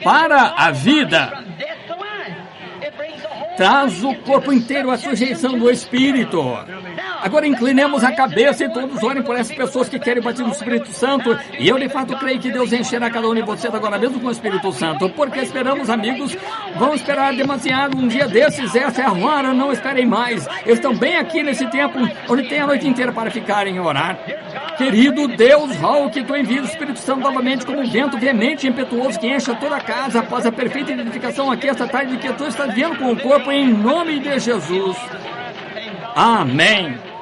para a vida. Traz o corpo inteiro à sujeição do Espírito. Agora inclinemos a cabeça e todos orem por essas pessoas que querem o batismo do Espírito Santo. E eu de fato creio que Deus encherá cada um de vocês agora mesmo com o Espírito Santo. Porque esperamos, amigos, vão esperar demasiado um dia desses. Essa é a hora, não esperem mais. Estão bem aqui nesse tempo onde tem a noite inteira para ficarem e orar. Querido Deus, rogo que tu envies o Espírito Santo novamente como um vento veemente e impetuoso que encha toda a casa após a perfeita identificação aqui esta tarde que tu estás vendo com o corpo em nome de Jesus. Amém.